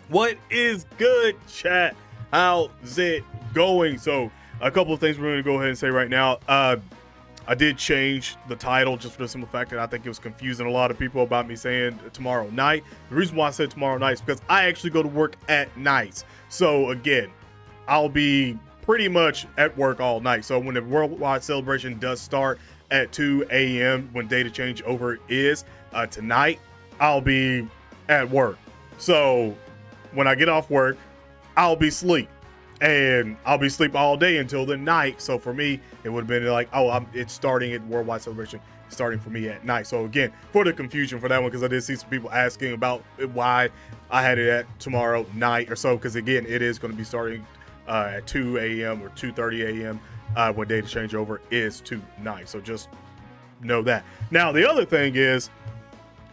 What is good, chat? How's it going? So, a couple of things we're going to go ahead and say right now. I did change the title just for the simple fact that I think it was confusing a lot of people about me saying tomorrow night. The reason why I said tomorrow night is because I actually go to work at night. So, again, I'll be pretty much at work all night. So, when the worldwide celebration does start at 2 a.m., when data changeover is tonight, I'll be at work. So, when I get off work, I'll be asleep, and I'll be asleep all day until the night. So for me, it would have been like, oh, it's starting at worldwide celebration, starting for me at night. So again, for the confusion for that one, because I did see some people asking about why I had it at tomorrow night or so, because again, it is going to be starting at 2 a.m. or 2:30 a.m. When data changeover is tonight. So just know that. Now the other thing is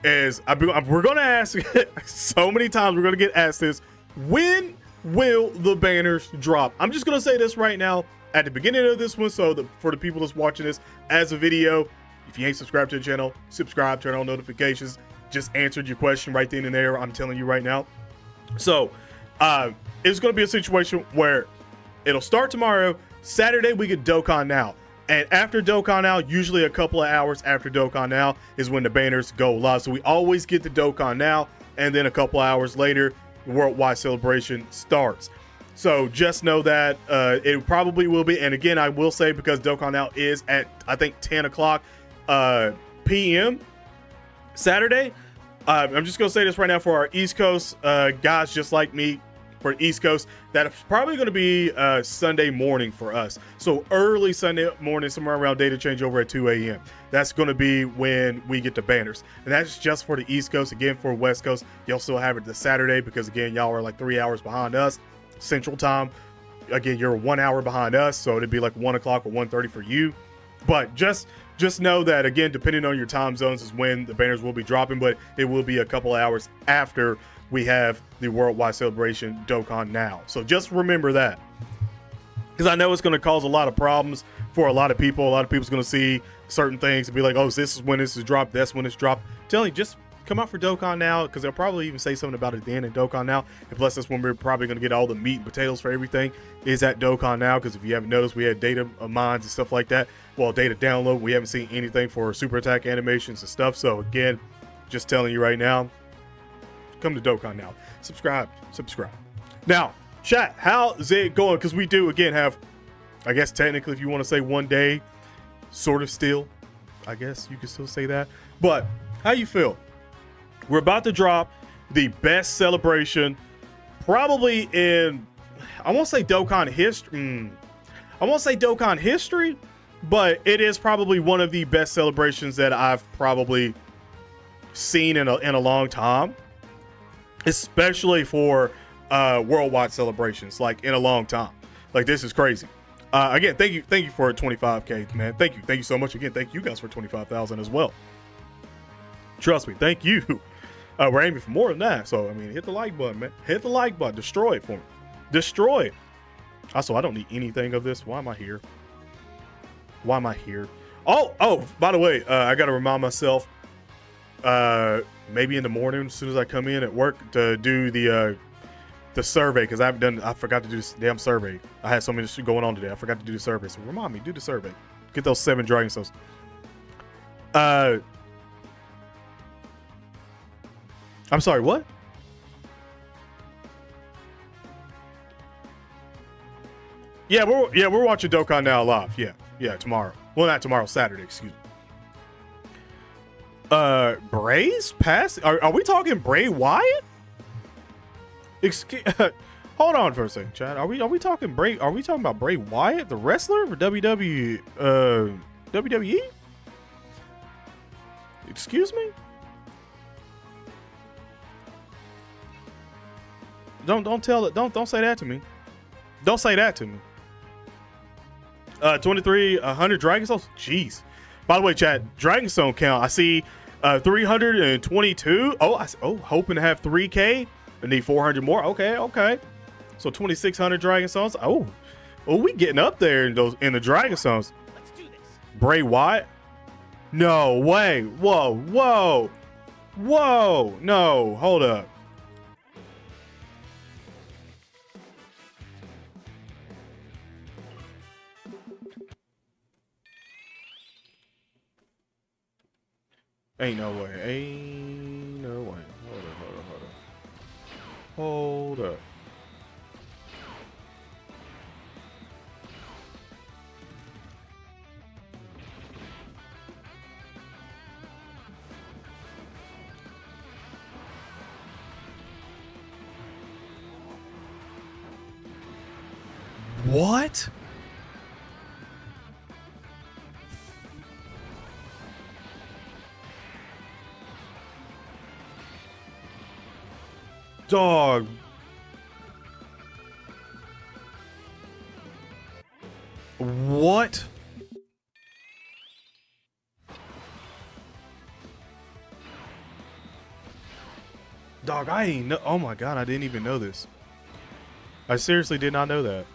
we're going to ask so many times, we're going to get asked this: when will the banners drop? I'm just going to say this right now at the beginning of this one, so for the people that's watching this as a video, if you ain't subscribed to the channel, subscribe, turn on notifications. Just answered your question right then and there, I'm telling you right now. So it's going to be a situation where it'll start tomorrow. Saturday we get Dokkan Now. And after Dokkan Now, usually a couple of hours after Dokkan Now is when the banners go live. So we always get the Dokkan Now, and then a couple of hours later, the worldwide celebration starts. So just know that it probably will be. And again, I will say, because Dokkan Now is at, I think, 10 o'clock p.m. Saturday. I'm just going to say this right now for our East Coast guys just like me. For East Coast, that's probably going to be Sunday morning for us. So early Sunday morning, somewhere around data changeover at 2 a.m. That's going to be when we get the banners. And that's just for the East Coast. Again, for West Coast, you'll still have it the Saturday, because again, y'all are like 3 hours behind us Central Time. Again, you're 1 hour behind us, so it'd be like 1 o'clock or 1:30 for you. But just know that, again, depending on your time zones is when the banners will be dropping, but it will be a couple hours after we have the worldwide celebration Dokkan Now. So just remember that, because I know it's going to cause a lot of problems for a lot of people. A lot of people's going to see certain things and be like, oh, this is when this is dropped, that's when it's dropped. I'm telling you, just come out for Dokkan Now, because they'll probably even say something about it at the end of Dokkan Now. And plus, that's when we're probably going to get all the meat and potatoes for everything is at Dokkan Now, because if you haven't noticed, we had data mines and stuff like that. Well, data download, we haven't seen anything for super attack animations and stuff. So again, just telling you right now, come to Dokkan Now. Subscribe. Now, chat, how's it going? Because we do, again, have, I guess technically, if you want to say one day, sort of still, I guess you can still say that. But how you feel? We're about to drop the best celebration probably in, I won't say Dokkan history. I won't say Dokkan history, but it is probably one of the best celebrations that I've probably seen in a long time. Especially for worldwide celebrations, like in a long time. Like, this is crazy. Again, thank you for 25K, man. Thank you so much. Again, thank you guys for 25,000 as well. Trust me, thank you. We're aiming for more than that. So I mean, hit the like button, man. Hit the like button. Destroy it for me. Destroy it. Also, I don't need anything of this. Why am I here? Oh, by the way, I gotta remind myself, maybe in the morning, as soon as I come in at work, to do the survey, because I forgot to do this damn survey. I had so many shit going on today. I forgot to do the survey. So remind me, do the survey. Get those 7 dragon stones. I'm sorry, what? Yeah, we're watching Dokkan Now live. Yeah, tomorrow. Well, not tomorrow, Saturday, excuse me. Bray's pass? Are we talking Bray Wyatt? Hold on for a second, Chad. Are we talking Bray? Are we talking about Bray Wyatt, the wrestler for WWE? WWE? Excuse me? Don't say that to me. Don't say that to me. 2,300 Dragon Souls? Jeez. By the way, Chad, Dragon Stone count, I see 322. Hoping to have 3K. I need 400 more. Okay. So 2,600 Dragon Stones. Oh, we getting up there in the Dragon Stones. Let's do this. Bray Wyatt? No way. Whoa. No, hold up. Ain't no way. Ain't no way. Hold up, hold up, hold up. Hold up. What? Dog. What? Dog, I ain't know. Oh my god, I didn't even know this. I seriously did not know that.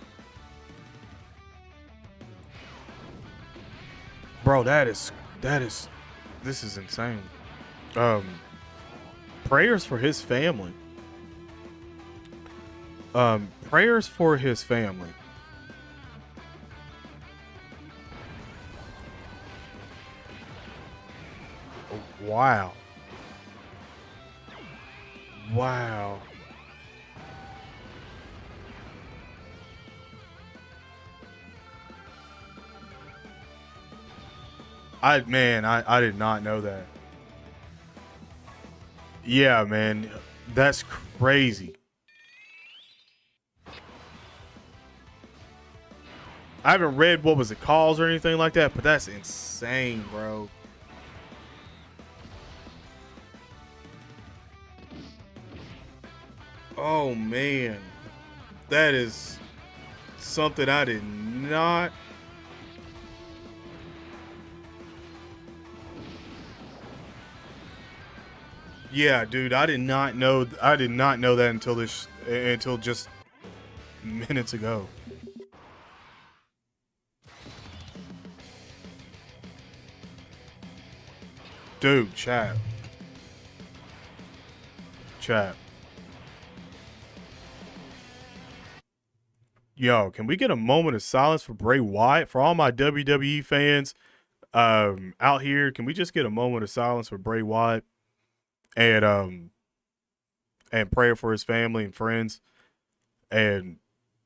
Bro, this is insane. Prayers for his family. Prayers for his family. Wow. Wow. I did not know that. Yeah, man. That's crazy. I haven't read what was the cause or anything like that, but that's insane, bro. Oh man. That is something I did not. Yeah, dude, I did not know that until just minutes ago. Dude, chat. Yo, can we get a moment of silence for Bray Wyatt? For all my WWE fans out here, can we just get a moment of silence for Bray Wyatt and pray for his family and friends and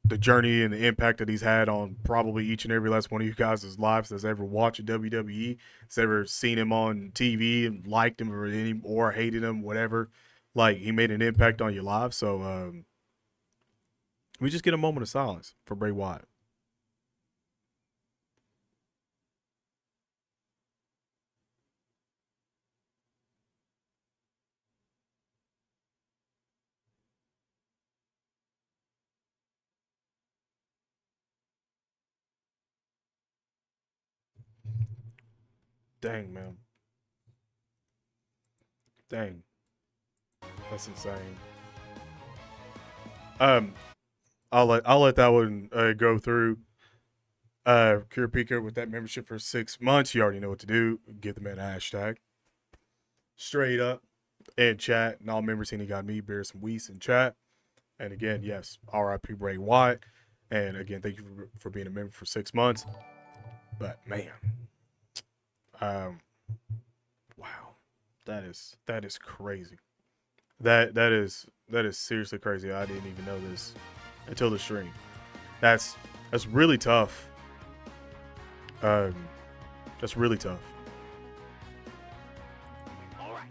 the journey and the impact that he's had on probably each and every last one of you guys' lives that's ever watched WWE, that's ever seen him on TV and liked him or hated him, whatever. Like, he made an impact on your lives. So we just get a moment of silence for Bray Wyatt. Dang, man. Dang. That's insane. Um, I'll let that one go through. Cure Pico with that membership for 6 months. You already know what to do. Give the man a hashtag. Straight up. And chat. And all members, he got me, Bear some Weiss in chat. And again, yes, RIP Bray Wyatt. And again, thank you for being a member for 6 months. But man, wow, that is crazy. That is seriously crazy. I didn't even know this until the stream. That's really tough. That's really tough. All right,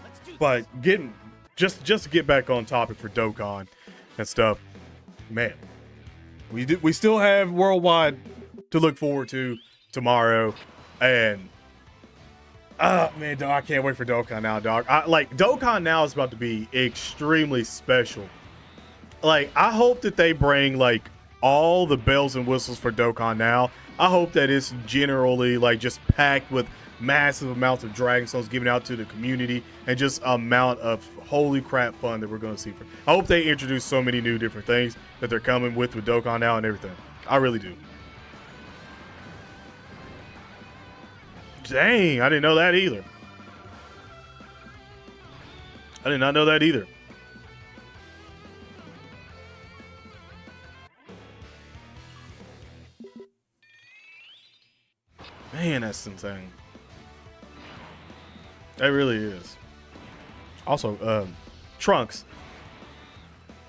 let's do this. But getting just to get back on topic for Dokkan and stuff, man, we still have Worldwide to look forward to tomorrow, and man, dog, I can't wait for Dokkan now, dog. Dokkan now is about to be extremely special. Like, I hope that they bring like all the bells and whistles for Dokkan now. I hope that it's generally like just packed with massive amounts of Dragon Stones given out to the community and just amount of holy crap fun that we're going to see. I hope they introduce so many new different things that they're coming with Dokkan now and everything. I really do. Dang, I didn't know that either. I did not know that either. Man, that's insane. It really is. Also, Trunks.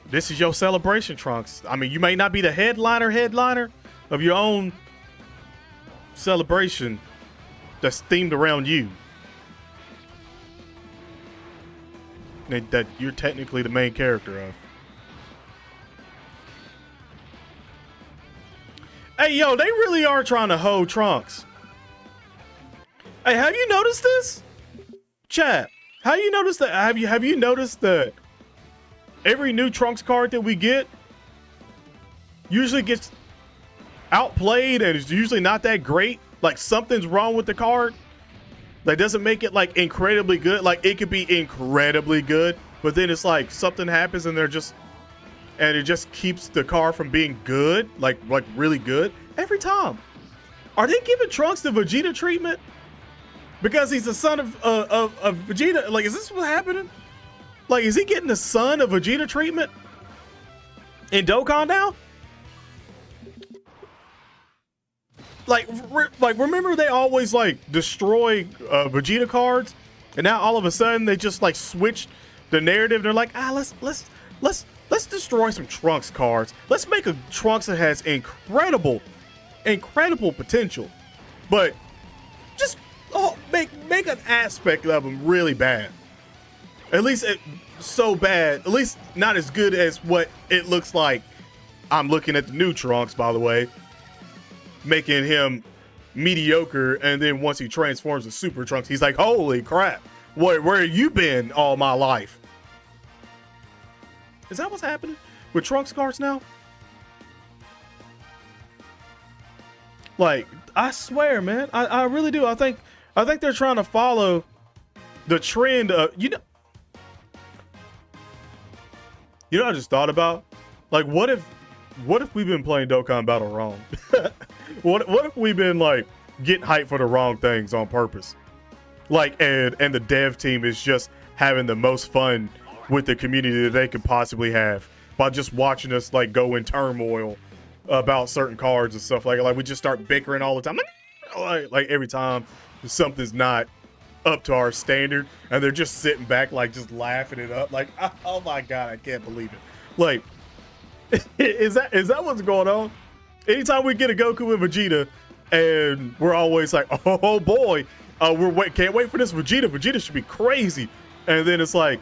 This is your celebration, Trunks. I mean, you may not be the headliner of your own celebration that's themed around you. That you're technically the main character of. Hey, yo, they really are trying to hold Trunks. Hey, have you noticed this? Chat, have you noticed that? Have you noticed that every new Trunks card that we get usually gets outplayed and is usually not that great? Like something's wrong with the card. That doesn't make it like incredibly good. Like it could be incredibly good, but then it's like something happens and it just keeps the card from being good, like really good every time. Are they giving Trunks the Vegeta treatment because he's the son of Vegeta? Like, is this what's happening? Like, is he getting the son of Vegeta treatment in Dokkan now? Like, remember they always like destroy Vegeta cards, and now all of a sudden they just like switch the narrative. They're like, let's destroy some Trunks cards. Let's make a Trunks that has incredible potential, but just make an aspect of him really bad. At least so bad, at least not as good as what it looks like. I'm looking at the new Trunks, by the way, making him mediocre, and then once he transforms to Super Trunks, he's like, holy crap, where have you been all my life? Is that what's happening with Trunks cards now? Like, I swear, man, I really do. I think they're trying to follow the trend of, you know I just thought about? Like, what if we've been playing Dokkan Battle wrong? What if we've been like getting hyped for the wrong things on purpose? Like, and the dev team is just having the most fun with the community that they could possibly have by just watching us like go in turmoil about certain cards and stuff like we just start bickering all the time, like every time something's not up to our standard, and they're just sitting back like just laughing it up like, oh my god, I can't believe it. Like, is that what's going on? Anytime we get a Goku and Vegeta, and we're always like, oh boy, can't wait for this Vegeta. Vegeta should be crazy. And then it's like,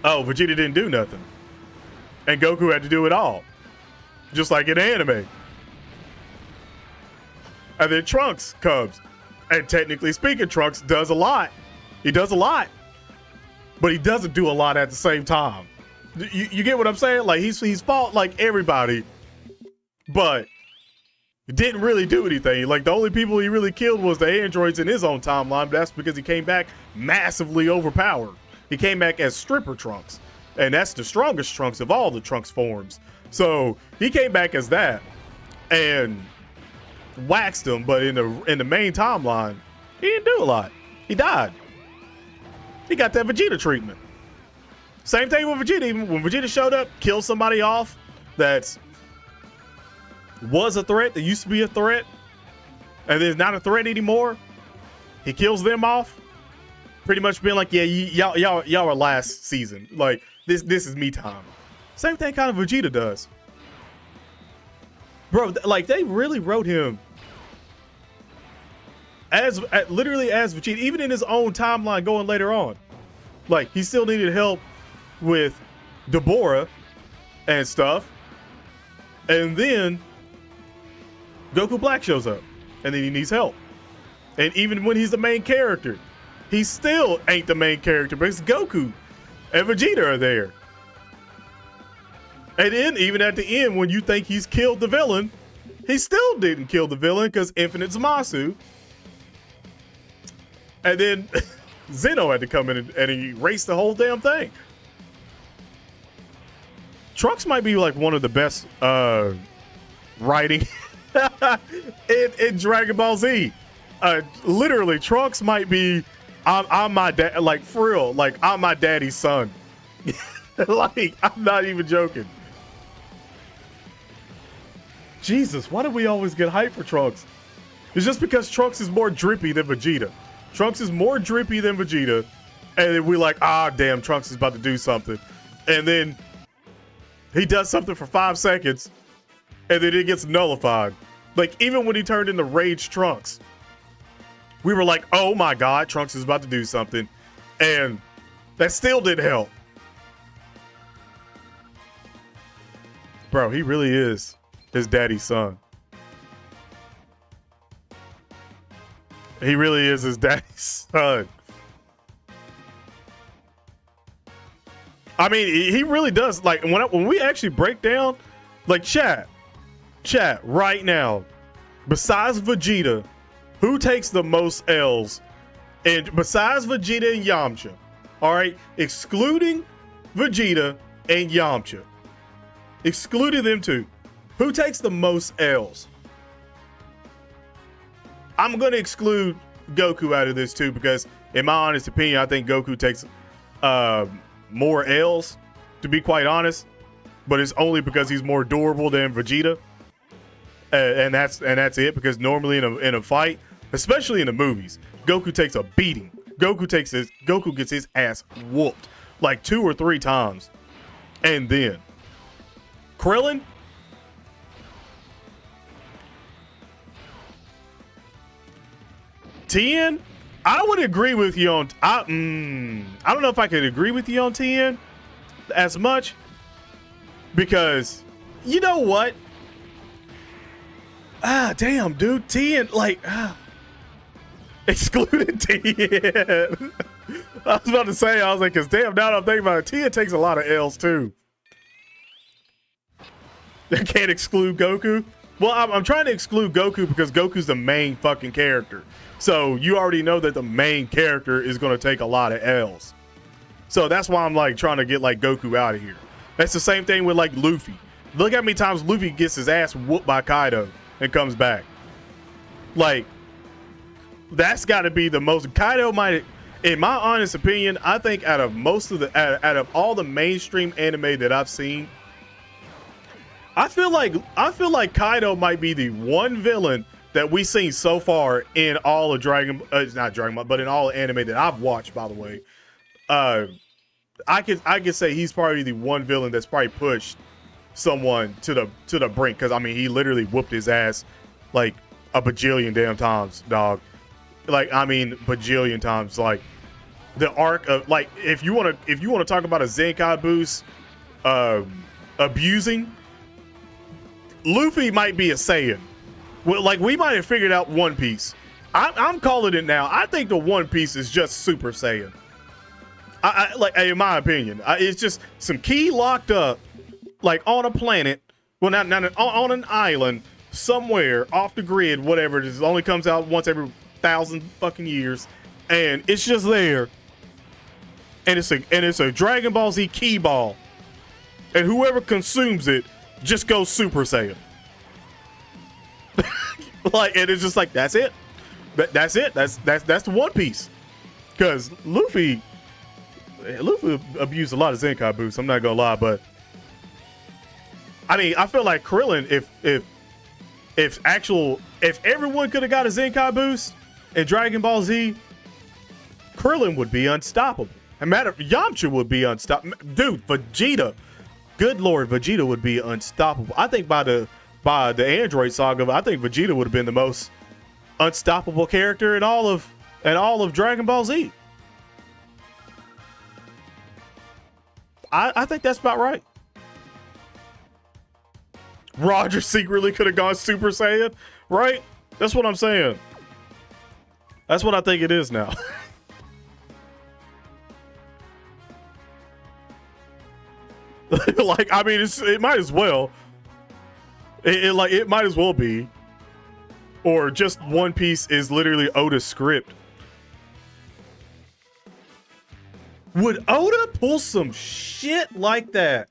oh, Vegeta didn't do nothing, and Goku had to do it all, just like in anime. And then Trunks comes, and technically speaking, Trunks does a lot. He does a lot, but he doesn't do a lot at the same time. You get what I'm saying? Like, he's fought like everybody, but he didn't really do anything. Like, the only people he really killed was the androids in his own timeline, but that's because he came back massively overpowered. He came back as Stripper Trunks, and that's the strongest Trunks of all the Trunks forms. So he came back as that and waxed him, but in the main timeline, he didn't do a lot. He died. He got that Vegeta treatment. Same thing with Vegeta. Even when Vegeta showed up, killed somebody off that was a threat, that used to be a threat, and then not a threat anymore, he kills them off, pretty much being like, yeah, y'all are last season. Like, this is me time. Same thing kind of Vegeta does. Bro, like, they really wrote him literally as Vegeta, even in his own timeline going later on. Like, he still needed help with Deborah and stuff, and then Goku Black shows up, and then he needs help. And even when he's the main character, he still ain't the main character because Goku and Vegeta are there. And then even at the end, when you think he's killed the villain, he still didn't kill the villain because Infinite Zamasu. And then Zeno had to come in and erase the whole damn thing. Trunks might be like one of the best writing in Dragon Ball Z. Literally, Trunks might be, I'm my dad, like, for real, like, I'm my daddy's son. Like, I'm not even joking. Jesus, why do we always get hyped for Trunks? It's just because Trunks is more drippy than Vegeta. Trunks is more drippy than Vegeta. And then we're like, ah, damn, Trunks is about to do something. And then he does something for 5 seconds. And then it gets nullified. Like, even when he turned into Rage Trunks, we were like, oh my God, Trunks is about to do something. And that still didn't help. Bro, he really is his daddy's son. He really is his daddy's son. I mean, he really does. Like, when we actually break down, like, chat right now, besides Vegeta, who takes the most L's? And besides Vegeta and Yamcha, all right, excluding Vegeta and Yamcha, excluding them two, who takes the most L's? I'm going to exclude Goku out of this too, because in my honest opinion, I think Goku takes more L's, to be quite honest, but it's only because he's more durable than Vegeta. And that's it, because normally in a fight, especially in the movies, Goku takes a beating. Goku gets his ass whooped like 2 or 3 times. And then Krillin, Tien, I would agree with you on I don't know if I could agree with you on Tien as much, because you know what? Damn, dude, Tien, like, excluded Tien. I was about to say, I was like, because damn, now that I'm thinking about it, Tien takes a lot of L's too. I can't exclude Goku. Well, I'm trying to exclude Goku because Goku's the main fucking character. So you already know that the main character is going to take a lot of L's. So that's why I'm like trying to get like Goku out of here. That's the same thing with like Luffy. Look how many times Luffy gets his ass whooped by Kaido and comes back. Like, that's got to be the most. Kaido might, in my honest opinion, I think out of all the mainstream anime that I've seen, I feel like Kaido might be the one villain that we've seen so far in all of not Dragon Ball, but in all the anime that I've watched, by the way. I could say he's probably the one villain that's probably pushed someone to the brink, because I mean, he literally whooped his ass like a bajillion damn times, dog. Like, I mean, bajillion times. Like, the arc of, like, if you want to talk about a Zenkai boost abusing, Luffy might be a Saiyan. Well, like, we might have figured out One Piece. I'm calling it now. I think the One Piece is just Super Saiyan. I like, in my opinion, it's just some key locked up, like on a planet, well, not on an island somewhere off the grid, whatever. It is, only comes out once every 1,000 fucking years, and it's just there. And it's a Dragon Ball Z key ball, and whoever consumes it just goes Super Saiyan. Like, and it's just like, that's it. That's it. That's the One Piece. Because Luffy abused a lot of Zenkai boosts. I'm not gonna lie, but I mean, I feel like Krillin, if everyone could have got a Zenkai boost in Dragon Ball Z, Krillin would be unstoppable. Yamcha would be unstoppable. Dude, Vegeta, good lord, Vegeta would be unstoppable. I think by the Android saga, I think Vegeta would have been the most unstoppable character in all of Dragon Ball Z. I think that's about right. Roger secretly could have gone Super Saiyan, right? That's what I'm saying. That's what I think it is now. Like, I mean, it might as well. It might as well be. Or just One Piece is literally Oda's script. Would Oda pull some shit like that?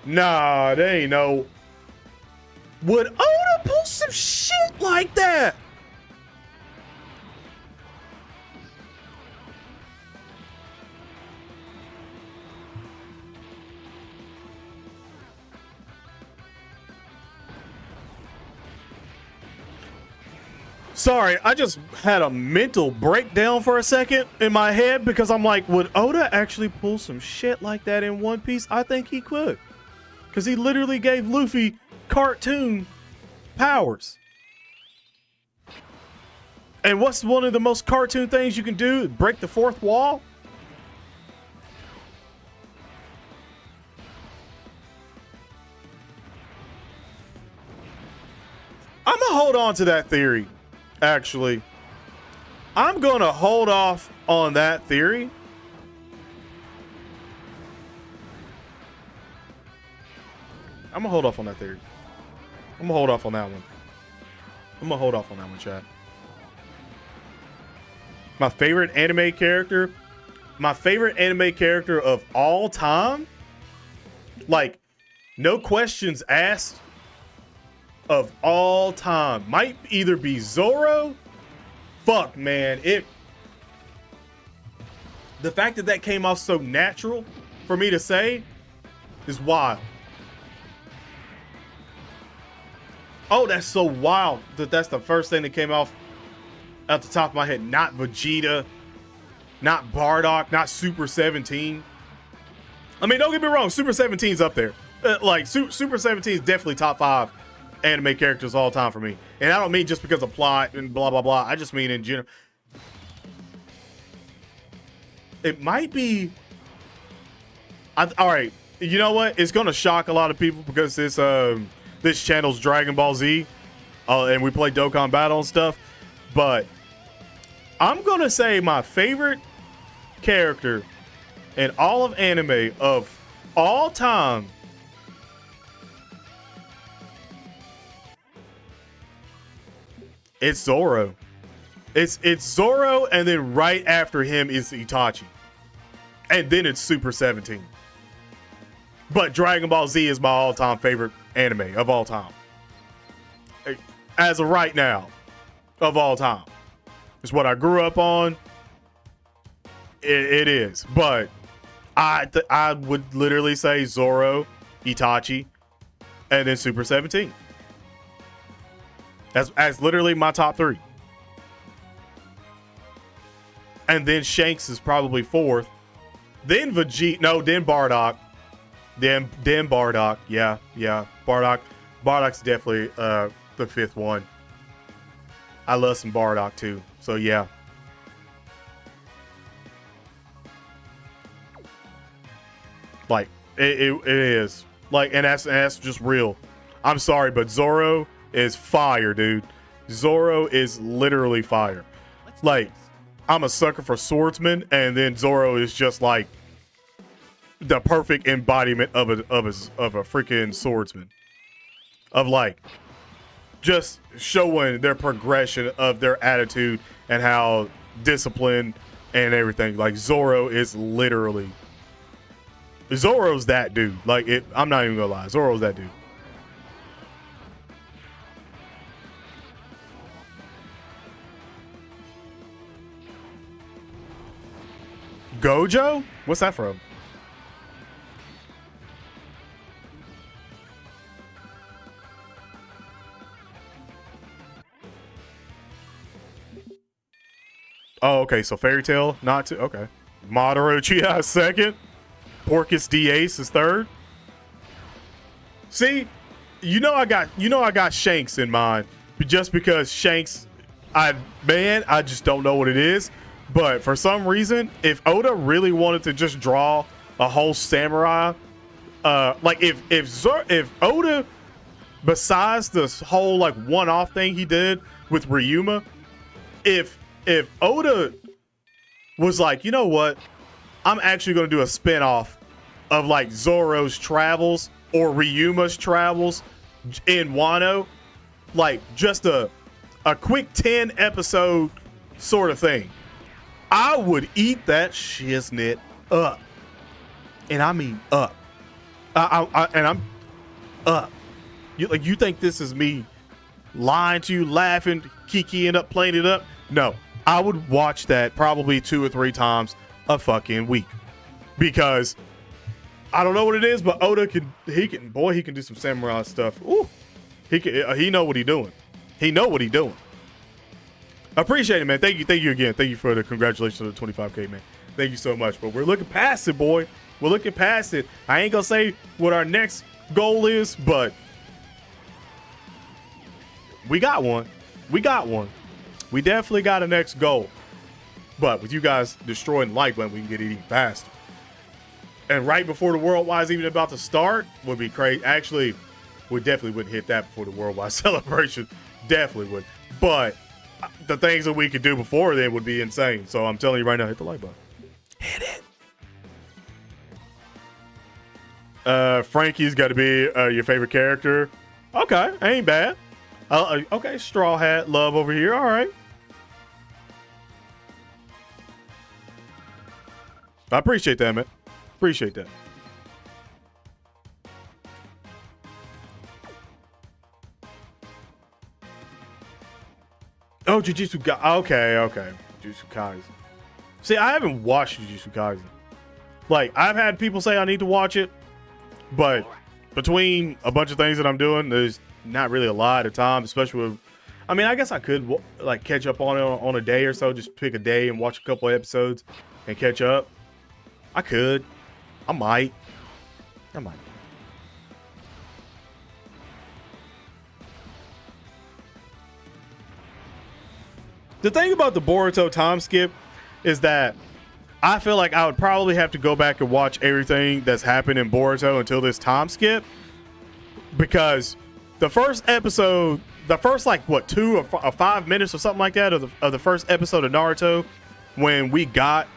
Nah, they ain't no. Would Oda pull some shit like that? Sorry, I just had a mental breakdown for a second in my head because I'm like, would Oda actually pull some shit like that in One Piece? I think he could. Because he literally gave Luffy cartoon powers. And what's one of the most cartoon things you can do? Break the fourth wall? I'm going to hold on to that theory. Actually, I'm going to hold off on that theory. I'm going to hold off on that theory. I'm going to hold off on that one. I'm going to hold off on that one, chat. My favorite anime character of all time, like, no questions asked, of all time, might either be Zoro. Fuck, man, the fact that that came off so natural for me to say is wild. Oh, that's so wild that that's the first thing that came off at the top of my head. Not Vegeta, not Bardock, not Super 17. I mean, don't get me wrong, Super 17's up there. Like, Super 17 is definitely top 5 anime characters all time for me. And I don't mean just because of plot and blah, blah, blah. I just mean in general. It might be... all right, you know what? It's going to shock a lot of people because this channel's Dragon Ball Z. And we play Dokkan Battle and stuff. But I'm going to say my favorite character in all of anime of all time it's Zoro. It's Zoro, and then right after him is Itachi. And then it's Super 17. But Dragon Ball Z is my all-time favorite anime of all time. As of right now, of all time. It's what I grew up on. It is. But I would literally say Zoro, Itachi, and then Super 17. As literally my top 3. And then Shanks is probably 4th. Then Vegeta. No, then Bardock. Then Bardock. Yeah. Bardock's definitely the 5th one. I love some Bardock too. So yeah. Like it is. Like, and that's just real. I'm sorry, but Zoro is fire, dude. Zoro is literally fire. Like, I'm a sucker for swordsmen, and then Zoro is just like the perfect embodiment of a freaking swordsman. Of like just showing their progression of their attitude and how disciplined and everything. Like, Zoro is literally Zoro's that dude. Like, I'm not even gonna lie. Zoro's that dude. Gojo? What's that from? Oh, okay. So Fairy Tail, not to. Okay. Madara Uchiha is 2nd. Porcus D Ace is 3rd. See, I got Shanks in mind, just because Shanks, I just don't know what it is. But for some reason, if Oda really wanted to just draw a whole samurai, like if Oda, besides this whole like one-off thing he did with Ryuma, if Oda was like, you know what, I'm actually going to do a spin-off of like Zoro's travels or Ryuma's travels in Wano, like just a quick 10 episode sort of thing, I would eat that shiznit up. And I mean up. And I'm up. You think this is me lying to you, laughing, kikiing up, playing it up? No. I would watch that probably 2 or 3 times a fucking week. Because I don't know what it is, but Oda can do some samurai stuff. Ooh. He know what he doing. He know what he doing. Appreciate it, man. Thank you again. Thank you for the congratulations on the 25K, man. Thank you so much. But we're looking past it, boy. We're looking past it. I ain't gonna say what our next goal is, but we got one. We got one. We definitely got a next goal. But with you guys destroying Light Blend, we can get it even faster. And right before the Worldwide's even about to start would be crazy. Actually, we definitely wouldn't hit that before the Worldwide celebration. Definitely would. But the things that we could do before then would be insane. So I'm telling you right now, hit the like button. Hit it. Frankie's got to be your favorite character. Okay, ain't bad. Okay, Straw Hat Love over here. All right. I appreciate that, man. Appreciate that. Oh, Jujutsu Kaisen. Okay. Jujutsu Kaisen. See, I haven't watched Jujutsu Kaisen. Like, I've had people say I need to watch it, but between a bunch of things that I'm doing, there's not really a lot of time, especially with, I mean, I guess I could like catch up on it on a day or so, just pick a day and watch a couple of episodes and catch up. I could. I might. The thing about the Boruto time skip is that I feel like I would probably have to go back and watch everything that's happened in Boruto until this time skip, because the first episode, the first like what 2 or 5 minutes or something like that of the first episode of Naruto, when we got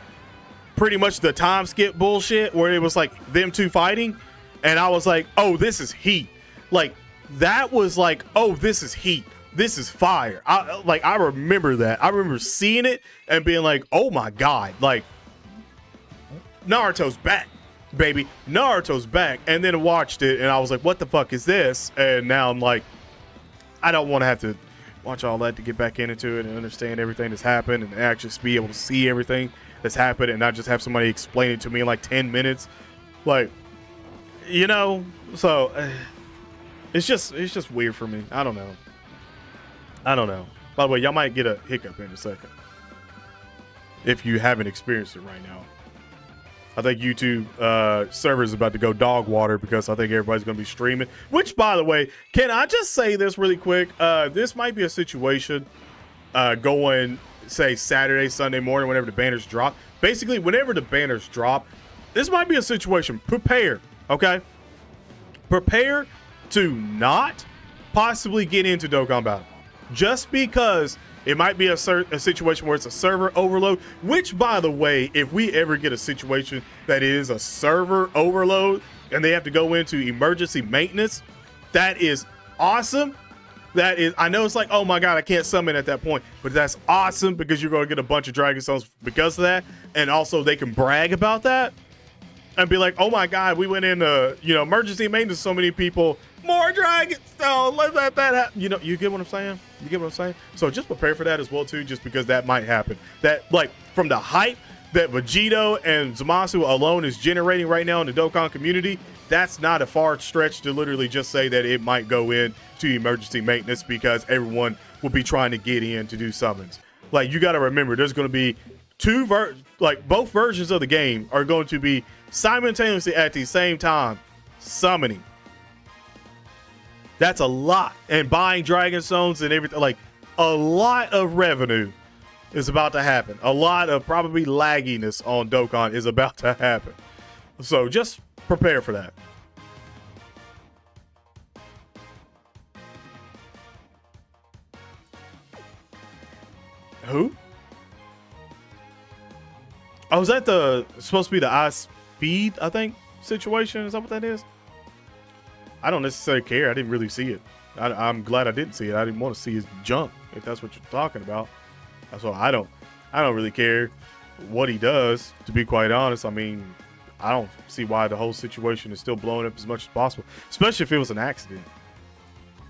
pretty much the time skip bullshit where it was like them two fighting, and I was like, oh, this is heat. Like, that was like, oh, this is heat. This is fire. I remember that. I remember seeing it and being like, oh my God, like, Naruto's back, baby. Naruto's back. And then watched it and I was like, what the fuck is this? And now I'm like, I don't want to have to watch all that to get back into it and understand everything that's happened and actually be able to see everything that's happened and not just have somebody explain it to me in like 10 minutes. Like, you know, so it's just weird for me. I don't know. By the way, y'all might get a hiccup in a second if you haven't experienced it right now. I think YouTube server is about to go dog water because I think everybody's going to be streaming. Which, by the way, can I just say this really quick? This might be a situation going, say, Saturday, Sunday morning, whenever the banners drop. Basically, whenever the banners drop, this might be a situation. Prepare, okay? Prepare to not possibly get into Dokkan Battle. Just because it might be a situation where it's a server overload, which, by the way, if we ever get a situation that is a server overload and they have to go into emergency maintenance, that is awesome. That is, I know it's like, oh my God, I can't summon at that point, but that's awesome because you're going to get a bunch of Dragon Stones because of that. And also they can brag about that and be like, oh my God, we went into, emergency maintenance, so many people, more Dragon Stone, let's let that happen. You get what I'm saying? You get what I'm saying? So just prepare for that as well too, just because that might happen. That, like, from the hype that Vegito and Zamasu alone is generating right now in the Dokkan community, that's not a far stretch to literally just say that it might go in to emergency maintenance because everyone will be trying to get in to do summons. Like, you got to remember, there's going to be both versions of the game are going to be simultaneously at the same time summoning. That's a lot. And buying Dragon Stones and everything, like, a lot of revenue is about to happen. A lot of probably lagginess on Dokkan is about to happen. So just prepare for that. Who? Oh, is that supposed to be the iSpeed, I think, situation? Is that what that is? I don't necessarily care. I didn't really see it. I'm glad I didn't see it. I didn't want to see his jump, if that's what you're talking about. So I don't really care what he does, to be quite honest. I mean, I don't see why the whole situation is still blowing up as much as possible, especially if it was an accident.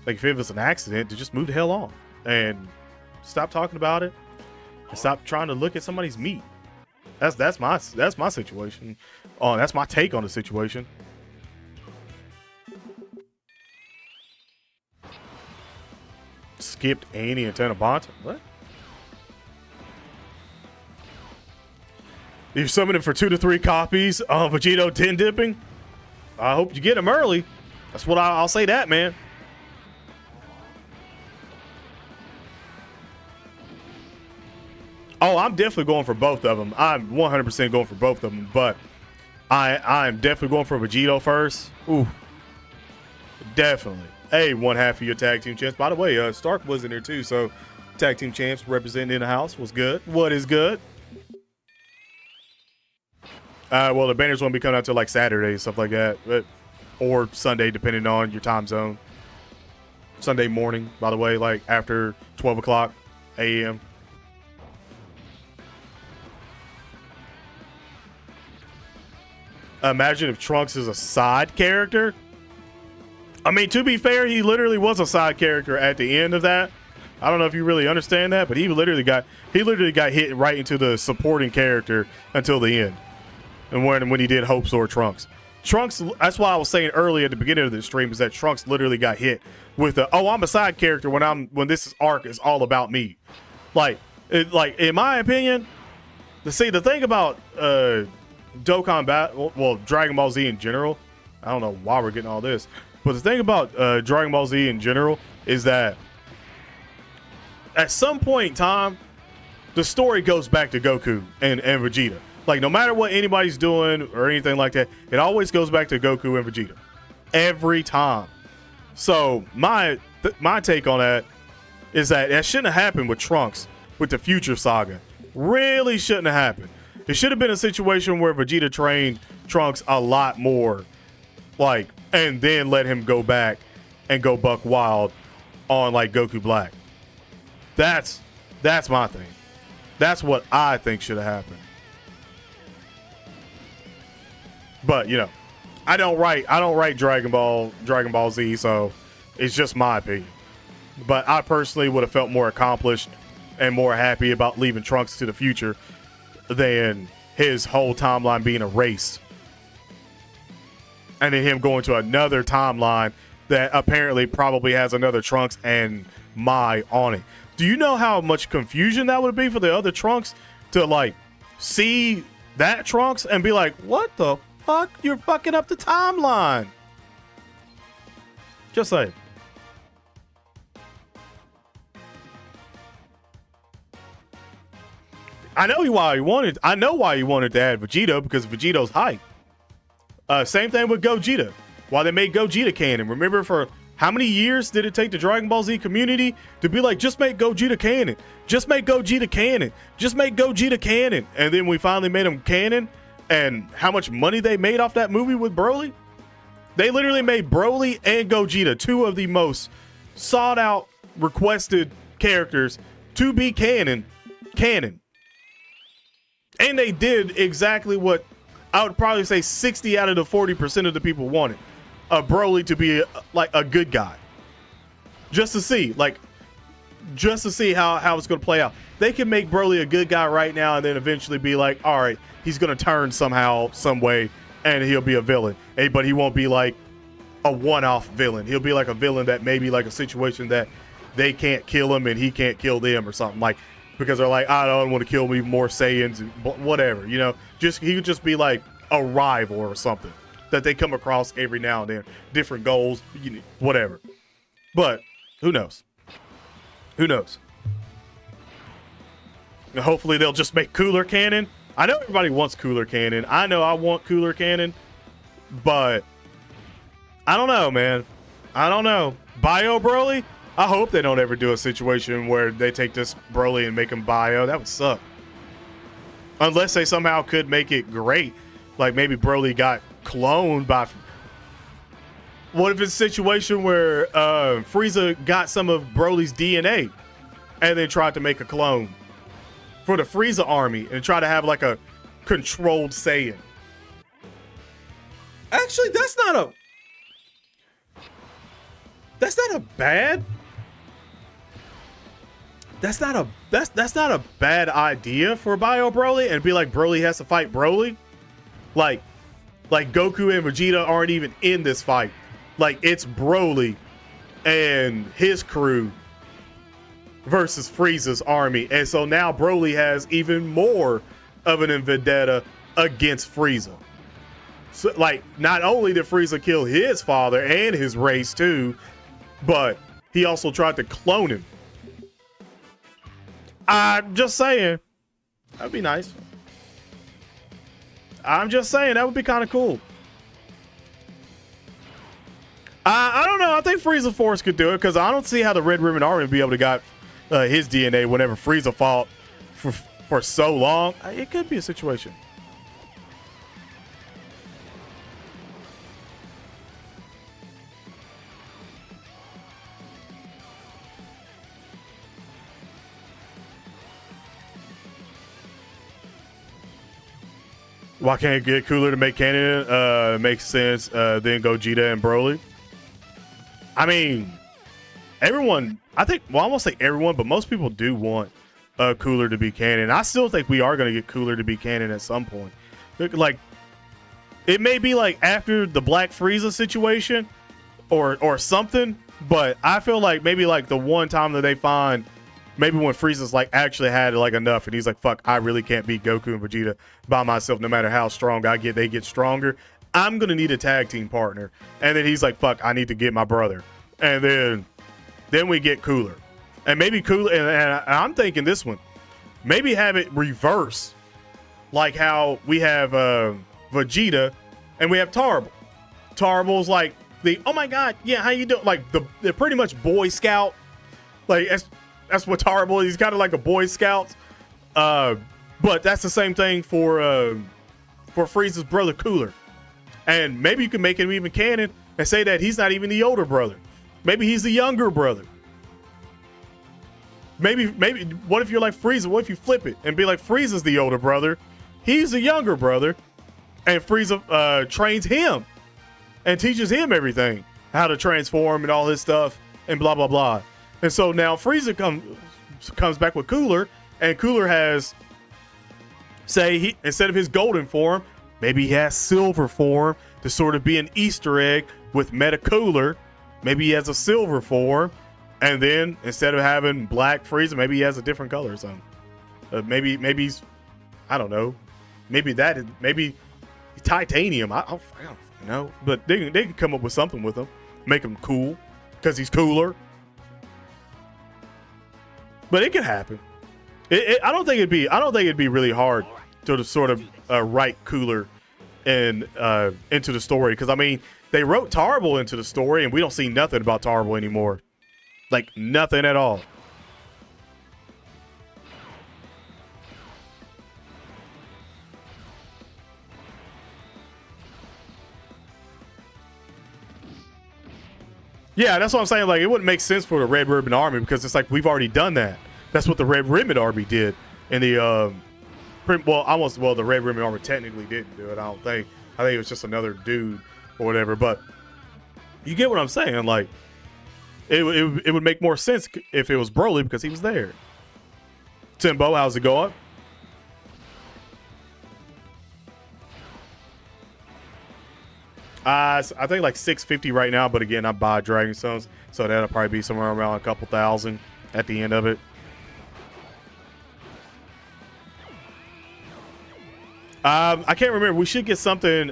Like, if it was an accident, to just move the hell on and stop talking about it and stop trying to look at somebody's meat. That's my situation. That's my take on the situation. Skipped Annie and Tanabanta. What? You summon it for 2 to 3 copies of Vegito 10 dipping. I hope you get him early. That's what I'll say that, man. Oh, I'm definitely going for both of them. I'm 100% going for both of them, but I'm definitely going for Vegito first. Ooh, definitely. Hey, one half of your tag team champs. By the way, Stark was in there too, so tag team champs representing in the house was good. What is good? Well, the banners won't be coming out till like Saturday, stuff like that, or Sunday, depending on your time zone. Sunday morning, by the way, like after 12 o'clock a.m. Imagine if Trunks is a side character. I mean, to be fair, he literally was a side character at the end of that. I don't know if you really understand that, but he literally got hit right into the supporting character until the end. And when he did Hope Sword Trunks. Trunks, that's why I was saying earlier at the beginning of the stream, is that Trunks literally got hit with the, oh, I'm a side character when this arc is all about me. Like in my opinion, the thing about Dokkan Battle, well, Dragon Ball Z in general, I don't know why we're getting all this, but the thing about Dragon Ball Z in general is that at some point in time, the story goes back to Goku and Vegeta. Like, no matter what anybody's doing or anything like that, it always goes back to Goku and Vegeta. Every time. So, my take on that is that shouldn't have happened with Trunks, with the Future Saga. Really shouldn't have happened. It should have been a situation where Vegeta trained Trunks a lot more, like, and then let him go back and go buck wild on, like, Goku Black. That's my thing. That's what I think should have happened. But, you know, I don't write Dragon Ball Z, so it's just my opinion. But I personally would have felt more accomplished and more happy about leaving Trunks to the future than his whole timeline being erased. And then him going to another timeline that apparently probably has another Trunks and Mai on it. Do you know how much confusion that would be for the other Trunks to, like, see that Trunks and be like, what the fuck? You're fucking up the timeline. Just saying. I know why he wanted to add Vegito, because Vegito's hype. Same thing with Gogeta. Why they made Gogeta canon. Remember, for how many years did it take the Dragon Ball Z community to be like, just make Gogeta canon. Just make Gogeta canon. Just make Gogeta canon. And then we finally made him canon. And how much money they made off that movie with Broly? They literally made Broly and Gogeta, two of the most sought out, requested characters to be canon. And they did exactly what I would probably say 60 out of the 40% of the people wanted. Broly to be like a good guy. Just to see how it's going to play out. They can make Broly a good guy right now and then eventually be like, all right, he's going to turn somehow, some way, and he'll be a villain. But he won't be like a one-off villain. He'll be like a villain that maybe like a situation that they can't kill him and he can't kill them or something, like, because they're like, I don't want to kill me more Saiyans, whatever, you know. He would just be like a rival or something that they come across every now and then. Different goals, whatever. But who knows? Who knows? And hopefully they'll just make Cooler canon. I know everybody wants Cooler canon. I know I want Cooler canon, but I don't know, man. I don't know. Bio Broly? I hope they don't ever do a situation where they take this Broly and make him bio. That would suck. Unless they somehow could make it great. Like maybe Broly got cloned by... What if it's a situation where Frieza got some of Broly's DNA and then tried to make a clone for the Frieza army and try to have like a controlled Saiyan? Actually, that's not a bad idea for Bio Broly, and be like Broly has to fight Broly. Like Goku and Vegeta aren't even in this fight. Like, it's Broly and his crew versus Frieza's army. And so now Broly has even more of an vendetta against Frieza. So, like, not only did Frieza kill his father and his race too, but he also tried to clone him. I'm just saying, that'd be nice. I'm just saying, that would be kind of cool. I don't know. I think Frieza Force could do it because I don't see how the Red Ribbon Army would be able to got his DNA whenever Frieza fought for so long. It could be a situation. Why can't it get cooler to make canon? Makes sense. Then Gogeta and Broly. I mean, everyone, I think, well, I won't say everyone, but most people do want Cooler to be canon. I still think we are going to get Cooler to be canon at some point. Like, it may be like after the Black Frieza situation or something, but I feel like maybe like the one time that they find, maybe when Frieza's like actually had like enough and he's like, fuck, I really can't beat Goku and Vegeta by myself no matter how strong I get, they get stronger. I'm going to need a tag team partner. And then he's like, fuck, I need to get my brother. And then we get Cooler. And maybe Cooler, and I'm thinking this one, maybe have it reverse. Like how we have Vegeta and we have Tarble. Tarble's like the, oh my God, yeah, how you doing? Like they're pretty much Boy Scout. Like that's what Tarble is. He's kind of like a Boy Scout. But that's the same thing for Frieza's brother Cooler. And maybe you can make him even canon and say that he's not even the older brother. Maybe he's the younger brother. Maybe what if you're like Frieza? What if you flip it and be like Frieza's the older brother, he's the younger brother, and Frieza trains him and teaches him everything, how to transform and all this stuff and blah blah blah. And so now Frieza comes back with Cooler, and Cooler has, say, he instead of his golden form, maybe he has silver form to sort of be an Easter egg with Meta Cooler. Maybe he has a silver form, and then instead of having black Frieza, maybe he has a different color or something. Maybe he's, I don't know. Maybe titanium. I don't know. But they can come up with something with him, make him cool because he's cooler. But it could happen. I don't think it'd be really hard to sort of write Cooler into the story, because I mean they wrote Tarble into the story and we don't see nothing about Tarble anymore, like nothing at all. Yeah, that's what I'm saying. Like, it wouldn't make sense for the Red Ribbon Army because it's like we've already done that. That's what the Red Ribbon Army did in the the Red Ribbon Army technically didn't do it. I think it was just another dude or whatever. But you get what I'm saying. Like, it would make more sense if it was Broly because he was there. Timbo, how's it going? I think like 650 right now, but again, I buy Dragon Stones, so that'll probably be somewhere around a couple thousand at the end of it. I can't remember. We should get something.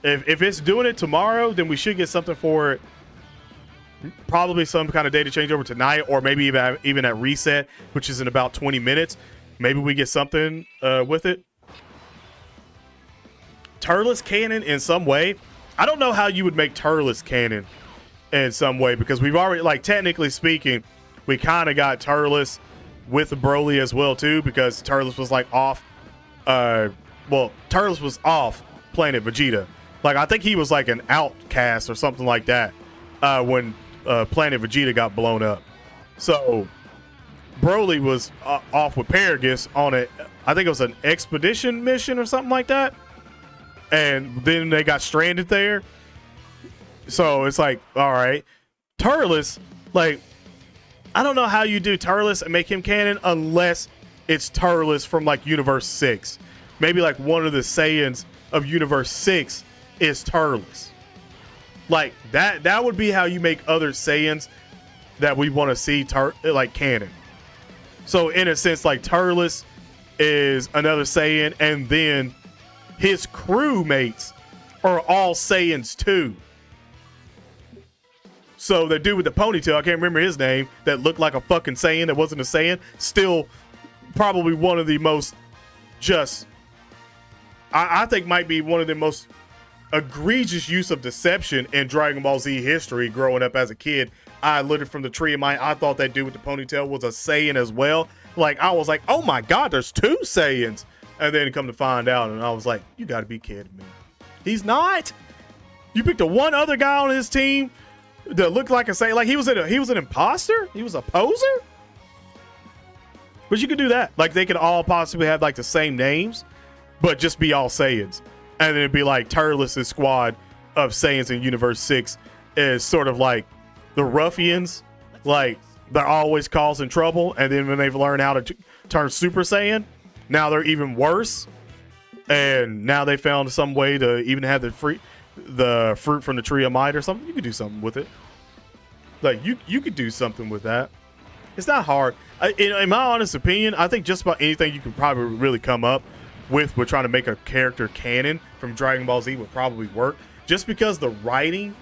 If it's doing it tomorrow, then we should get something for it. Probably some kind of data changeover tonight, or maybe even at reset, which is in about 20 minutes. Maybe we get something with it. Turles canon in some way. I don't know how you would make Turles canon in some way, because we've already, like, technically speaking, we kind of got Turles with Broly as well too, because Turles was like off. Turles was off Planet Vegeta. Like, I think he was like an outcast or something like that when Planet Vegeta got blown up. So Broly was off with Paragus on it. I think it was an expedition mission or something like that. And then they got stranded there. So it's like, all right, Turles, like, I don't know how you do Turles and make him canon unless it's Turles from like Universe 6. Maybe like one of the Saiyans of Universe 6 is Turles. Like, that would be how you make other Saiyans that we want to see like canon. So in a sense, like Turles is another Saiyan, and then his crewmates are all Saiyans too. So the dude with the ponytail, I can't remember his name, that looked like a fucking Saiyan that wasn't a Saiyan, still probably one of the most just, I think might be one of the most egregious use of deception in Dragon Ball Z history growing up as a kid. I literally, from the tree of mind, I thought that dude with the ponytail was a Saiyan as well. Like, I was like, oh my God, there's two Saiyans. And then come to find out, and I was like, you gotta be kidding me. He's not. You picked a one other guy on his team that looked like a Saiyan. Like, he was an imposter? He was a poser? But you could do that. Like, they could all possibly have like the same names, but just be all Saiyans. And then it'd be like Turles' squad of Saiyans in Universe 6 is sort of like the ruffians. Like, they're always causing trouble. And then when they've learned how to turn Super Saiyan, now they're even worse. And now they found some way to even have the fruit from the tree of might or something. You could do something with it. Like, you could do something with that. It's not hard. In my honest opinion, I think just about anything you could probably really come up with trying to make a character canon from Dragon Ball Z would probably work, just because the writing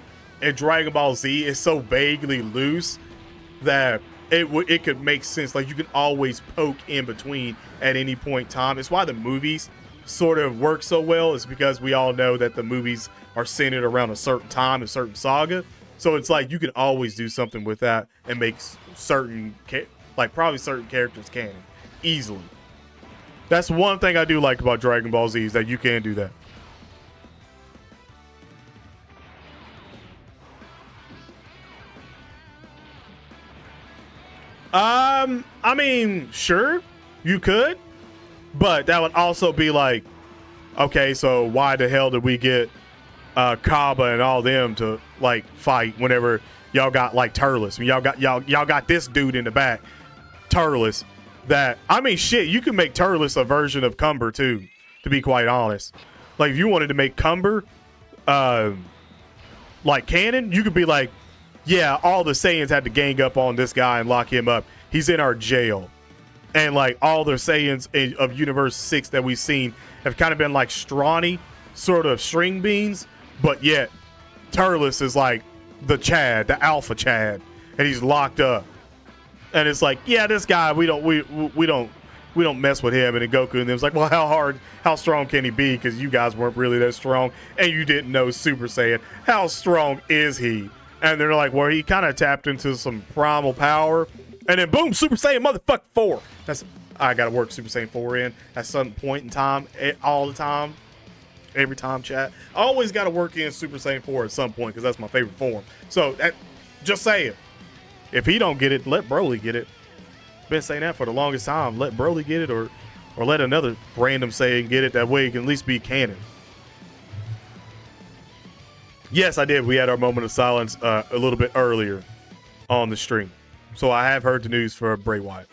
in Dragon Ball Z is so vaguely loose that it could make sense. Like, you can always poke in between at any point in time. It's why the movies sort of work so well, is because we all know that the movies are centered around a certain time, a certain saga. So it's like you can always do something with that and make certain characters canon easily. That's one thing I do like about Dragon Ball Z, is that you can do that. I mean, sure, you could, but that would also be like, okay, so why the hell did we get Kaba and all them to like fight whenever y'all got like Turles? I mean, y'all got this dude in the back, Turles. That, I mean, shit, you can make Turles a version of Cumber too, to be quite honest. Like, if you wanted to make Cumber like canon, you could be like, yeah, all the Saiyans had to gang up on this guy and lock him up. He's in our jail. And like all the Saiyans of Universe 6 that we've seen have kind of been like scrawny sort of string beans, but yet Turles is like the Chad, the Alpha Chad, and he's locked up. And it's like, yeah, this guy, we don't mess with him. And then Goku and them was like, well, how strong can he be? Because you guys weren't really that strong, and you didn't know Super Saiyan. How strong is he? And they're like, well, he kind of tapped into some primal power, and then boom, Super Saiyan motherfucker 4. I gotta work Super Saiyan 4 in at some point in time, all the time, every time, chat. I always gotta work in Super Saiyan 4 at some point because that's my favorite form. So just saying. If he don't get it, let Broly get it. Been saying that for the longest time. Let Broly get it, or let another random Saiyan get it. That way it can at least be canon. Yes, I did. We had our moment of silence a little bit earlier on the stream. So I have heard the news for Bray Wyatt.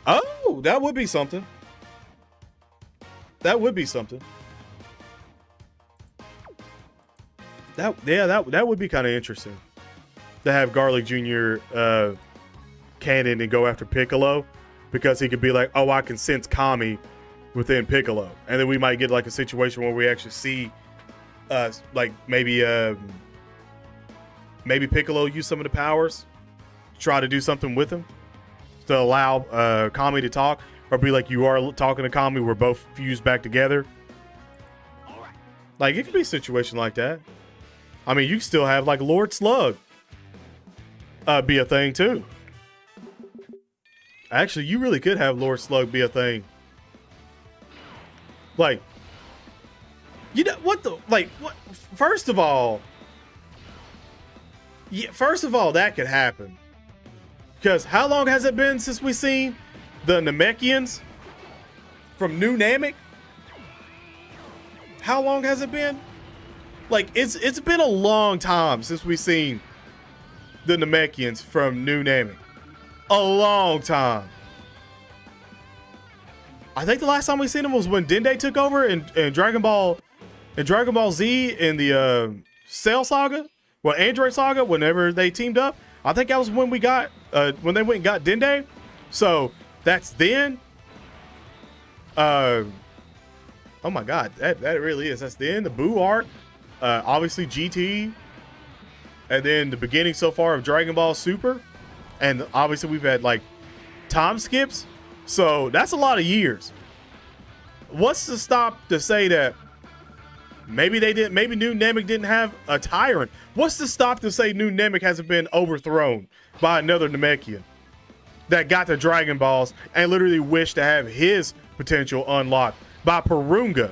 Oh, that would be something. That would be something. That would be kind of interesting to have Garlic Jr. Canon and go after Piccolo, because he could be like, oh, I can sense Kami within Piccolo, and then we might get like a situation where we actually see like maybe Piccolo use some of the powers, try to do something with him to allow Kami to talk, or be like, you are talking to Kami, we're both fused back together. All right. Like, it could be a situation like that. I mean, you can still have like Lord Slug be a thing too. Actually, you really could have Lord Slug be a thing. Like, you know what the, like, what? First of all, that could happen. Because how long has it been since we seen the Namekians from New Namek? How long has it been? Like, it's been a long time since we seen the Namekians from New Namek. A long time. I think the last time we seen him was when Dende took over in Dragon Ball Z in the Cell Saga, well, Android Saga, whenever they teamed up. I think that was when we got when they went and got Dende. So that's then. Oh my God, that really is. That's then the Boo arc. Obviously GT, and then the beginning so far of Dragon Ball Super, and obviously we've had like time skips. So that's a lot of years. What's to stop to say that maybe they didn't, maybe New Namek didn't have a tyrant? What's to stop to say New Namek hasn't been overthrown by another Namekian that got the Dragon Balls and literally wished to have his potential unlocked by Purunga?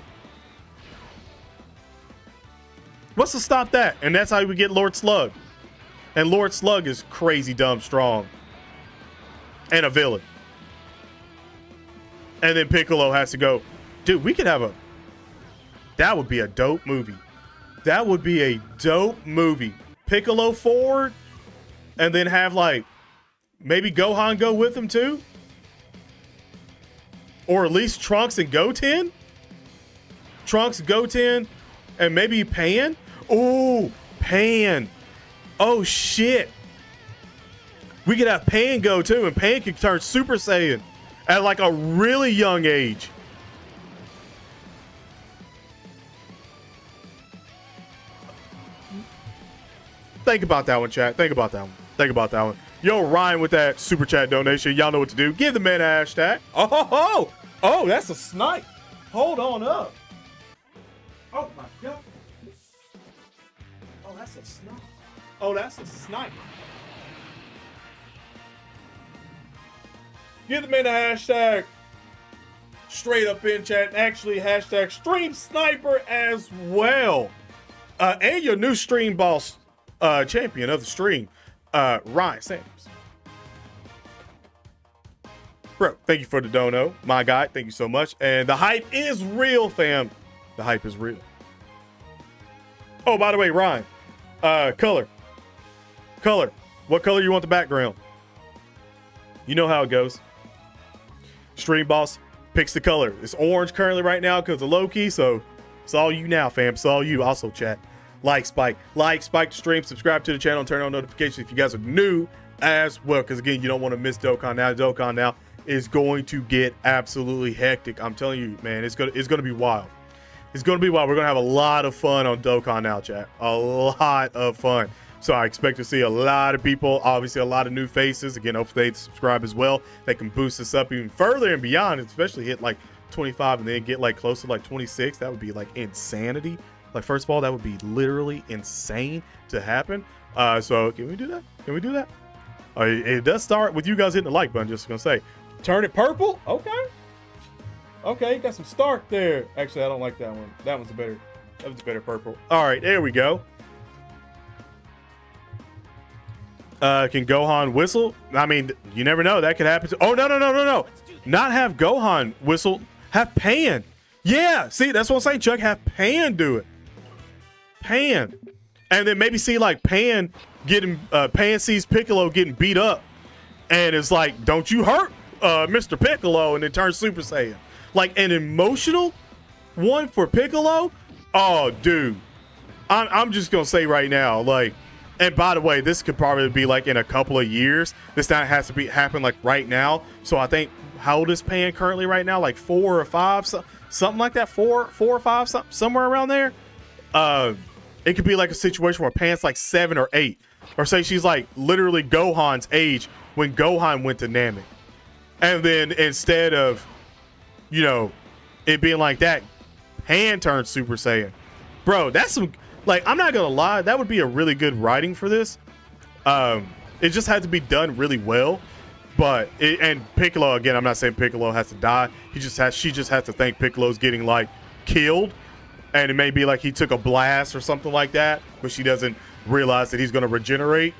What's to stop that? And that's how we get Lord Slug. And Lord Slug is crazy dumb strong and a villain. And then Piccolo has to go, dude, we could have that would be a dope movie. That would be a dope movie. Piccolo forward, and then have like, maybe Gohan go with him too? Or at least Trunks and Goten? Trunks, Goten, and maybe Pan? Oh, Pan. Oh, shit. We could have Pan go too, and Pan could turn Super Saiyan at like a really young age. Think about that one, chat. Think about that one. Think about that one. Yo, Ryan with that super chat donation. Y'all know what to do. Give the man a hashtag. Oh, that's a snipe. Hold on up. Oh my God. Oh, that's a snipe. Oh, that's a snipe. Give the man a hashtag. Straight up in chat. Actually, hashtag stream sniper as well. And your new stream boss champion of the stream, Ryan Sanders. Bro, thank you for the dono, my guy. Thank you so much. And the hype is real, fam. The hype is real. Oh, by the way, Ryan, color. What color you want the background? You know how it goes. Stream boss picks the color. It's orange currently right now because of Loki, so it's all you now, fam. It's all you. Also, chat. Like Spike the stream, subscribe to the channel, and turn on notifications if you guys are new as well. Because again, you don't want to miss Dokkan now. Dokkan now is going to get absolutely hectic. I'm telling you, man, it's gonna be wild. It's gonna be wild. We're gonna have a lot of fun on Dokkan now, chat. A lot of fun. So I expect to see a lot of people, obviously a lot of new faces. Again, hopefully they subscribe as well. They can boost us up even further and beyond, especially hit like 25 and then get like close to like 26. That would be like insanity. Like, first of all, that would be literally insane to happen. So can we do that? Can we do that? It does start with you guys hitting the like button. Just gonna say, turn it purple. Okay, got some Stark there. Actually, I don't like that one. That was a better purple. All right, there we go. Can Gohan whistle? I mean, you never know. That could happen. Oh, no. Not have Gohan whistle. Have Pan. Yeah, see, that's what I'm saying, Chuck. Have Pan do it. Pan. And then maybe see like Pan sees Piccolo getting beat up and it's like, don't you hurt Mr. Piccolo, and then turns Super Saiyan. Like an emotional one for Piccolo. Oh, dude. I'm just gonna say right now, like, and by the way, this could probably be like in a couple of years. This not has to happen like right now. So I think, how old is Pan currently right now? Like 4 or 5, something like that. 4 or 5, somewhere around there. It could be like a situation where Pan's like 7 or 8, or say she's like literally Gohan's age when Gohan went to Namek, and then instead of, you know, it being like that, Pan turns Super Saiyan. Bro, that's some, like, I'm not gonna lie, that would be a really good writing for this. It just had to be done really well. But and Piccolo, again, I'm not saying Piccolo has to die. She just has to think Piccolo's getting like killed, and it may be like he took a blast or something like that, but she doesn't realize that he's gonna regenerate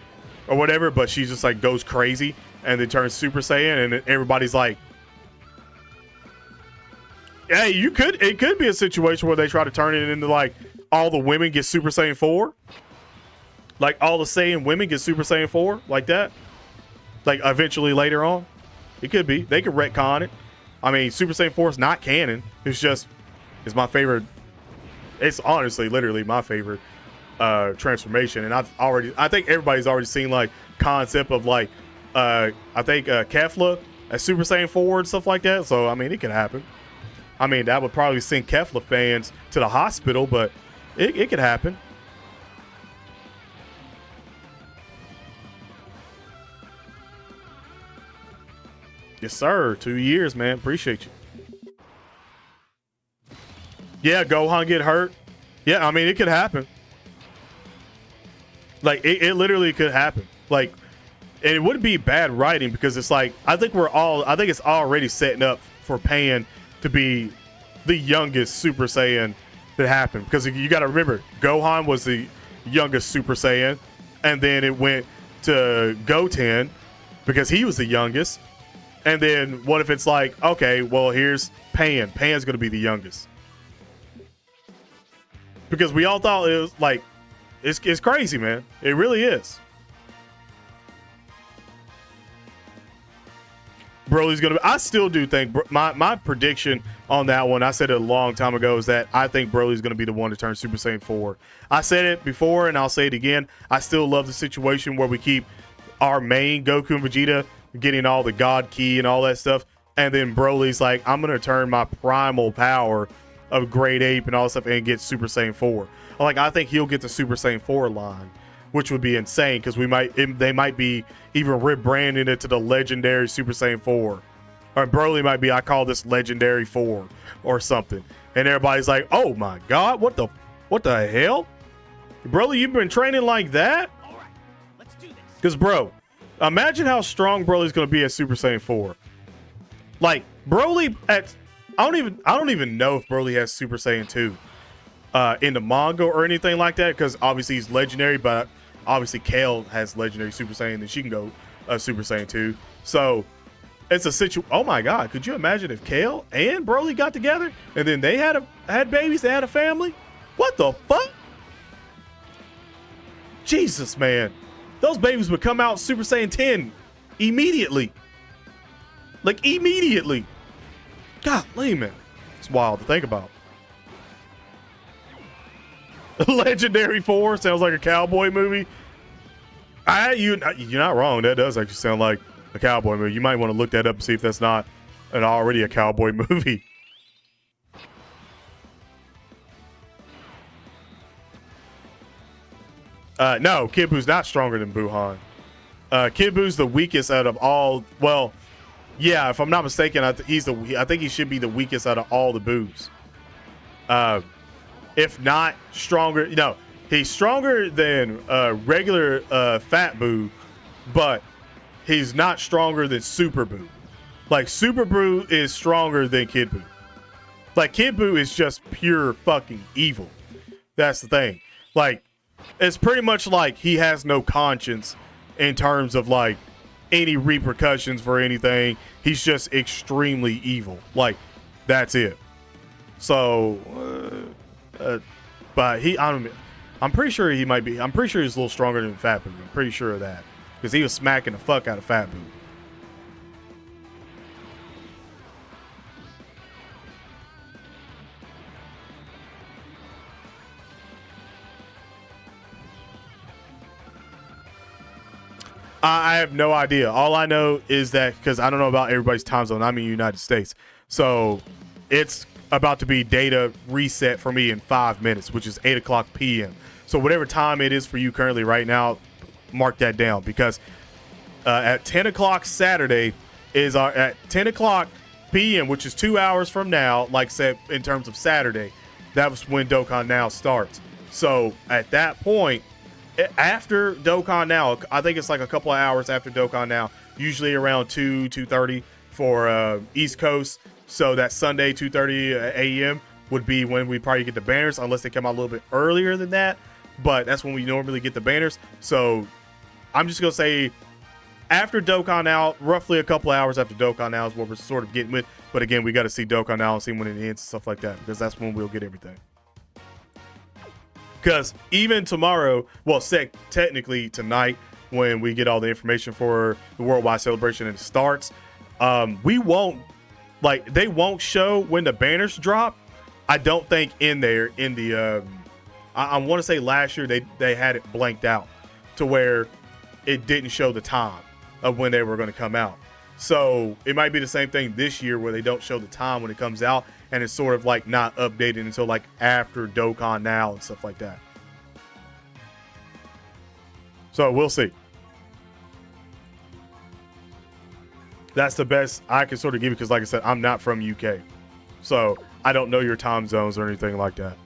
or whatever. But she just like goes crazy and then turns Super Saiyan, and everybody's like, "Hey, it could be a situation where they try to turn it into like all the women get Super Saiyan 4, like all the Saiyan women get Super Saiyan 4 like that." Like eventually later on, it could be. They could retcon it. I mean, Super Saiyan 4 is not canon. It's my favorite. It's honestly, literally my favorite transformation. And I think everybody's already seen like concept of like, I think Kefla as Super Saiyan 4 and stuff like that. So, I mean, it could happen. I mean, that would probably send Kefla fans to the hospital, but it could happen. Yes, sir. 2 years, man. Appreciate you. Yeah, Gohan get hurt. Yeah, I mean, it could happen. Like, it literally could happen. Like, and it wouldn't be bad writing because it's like, I think it's already setting up for Pan to be the youngest Super Saiyan that happened. Because you got to remember, Gohan was the youngest Super Saiyan. And then it went to Goten because he was the youngest. And then what if it's like, okay, well, here's Pan. Pan's going to be the youngest. Because we all thought it was like, it's crazy, man. It really is. Broly's going to be, I still do think, my prediction on that one, I said it a long time ago, is that I think Broly's going to be the one to turn Super Saiyan 4. I said it before and I'll say it again. I still love the situation where we keep our main Goku and Vegeta getting all the God Ki and all that stuff. And then Broly's like, I'm going to turn my primal power of Great Ape and all that stuff and get Super Saiyan 4. Like, I think he'll get the Super Saiyan 4 line, which would be insane because they might be even rebranding it to the legendary Super Saiyan 4. Or Broly might be, I call this Legendary 4 or something. And everybody's like, oh my God, what the hell? Broly, you've been training like that? All right, let's do this. Because, bro, imagine how strong Broly's going to be at Super Saiyan 4. Like, Broly I don't even know if Broly has Super Saiyan 2 in the manga or anything like that, because obviously he's legendary, but obviously Kale has legendary Super Saiyan, and she can go Super Saiyan 2. So it's a oh my God, could you imagine if Kale and Broly got together and then they had babies, they had a family? What the fuck? Jesus, man. Those babies would come out Super Saiyan 10 immediately. Like, immediately. Golly, man. It's wild to think about. Legendary 4 sounds like a cowboy movie. You're not wrong. That does actually sound like a cowboy movie. You might want to look that up and see if that's not already a cowboy movie. No, Kid Buu's not stronger than Buuhan. Kid Buu's the weakest out of all. Well, yeah, if I'm not mistaken, I think he should be the weakest out of all the Buus. If not stronger, no, he's stronger than regular Fat Buu, but he's not stronger than Super Buu. Like, Super Buu is stronger than Kid Buu. Like, Kid Buu is just pure fucking evil. That's the thing. Like, it's pretty much like he has no conscience in terms of like any repercussions for anything. He's just extremely evil. Like, that's it. So, but I'm pretty sure he might be. I'm pretty sure he's a little stronger than Fat Buu. I'm pretty sure of that because he was smacking the fuck out of Fat Buu. I have no idea. All I know is that, because I don't know about everybody's time zone, I'm in the United States. So it's about to be data reset for me in 5 minutes, which is 8 o'clock p.m. So whatever time it is for you currently right now, mark that down, because at 10 o'clock Saturday is at 10 o'clock p.m., which is 2 hours from now, like said, in terms of Saturday, that was when Dokkan Now starts. So at that point, after Dokkan Now, I think it's like a couple of hours after Dokkan Now, usually around 2:30 for East Coast. So that Sunday 2:30 a.m. would be when we probably get the banners, unless they come out a little bit earlier than that. But that's when we normally get the banners. So I'm just gonna say after Dokkan Now, roughly a couple of hours after Dokkan Now is what we're sort of getting with. But again, we got to see Dokkan Now and see when it ends and stuff like that, because that's when we'll get everything. Because even tomorrow, well, technically tonight, when we get all the information for the worldwide celebration and it starts, we won't like they won't show when the banners drop. I don't think in there in the I want to say last year they had it blanked out to where it didn't show the time of when they were going to come out. So it might be the same thing this year where they don't show the time when it comes out, and it's sort of like not updated until like after Dokkan Now and stuff like that. So we'll see. That's the best I can sort of give you because, like I said, I'm not from UK. So I don't know your time zones or anything like that.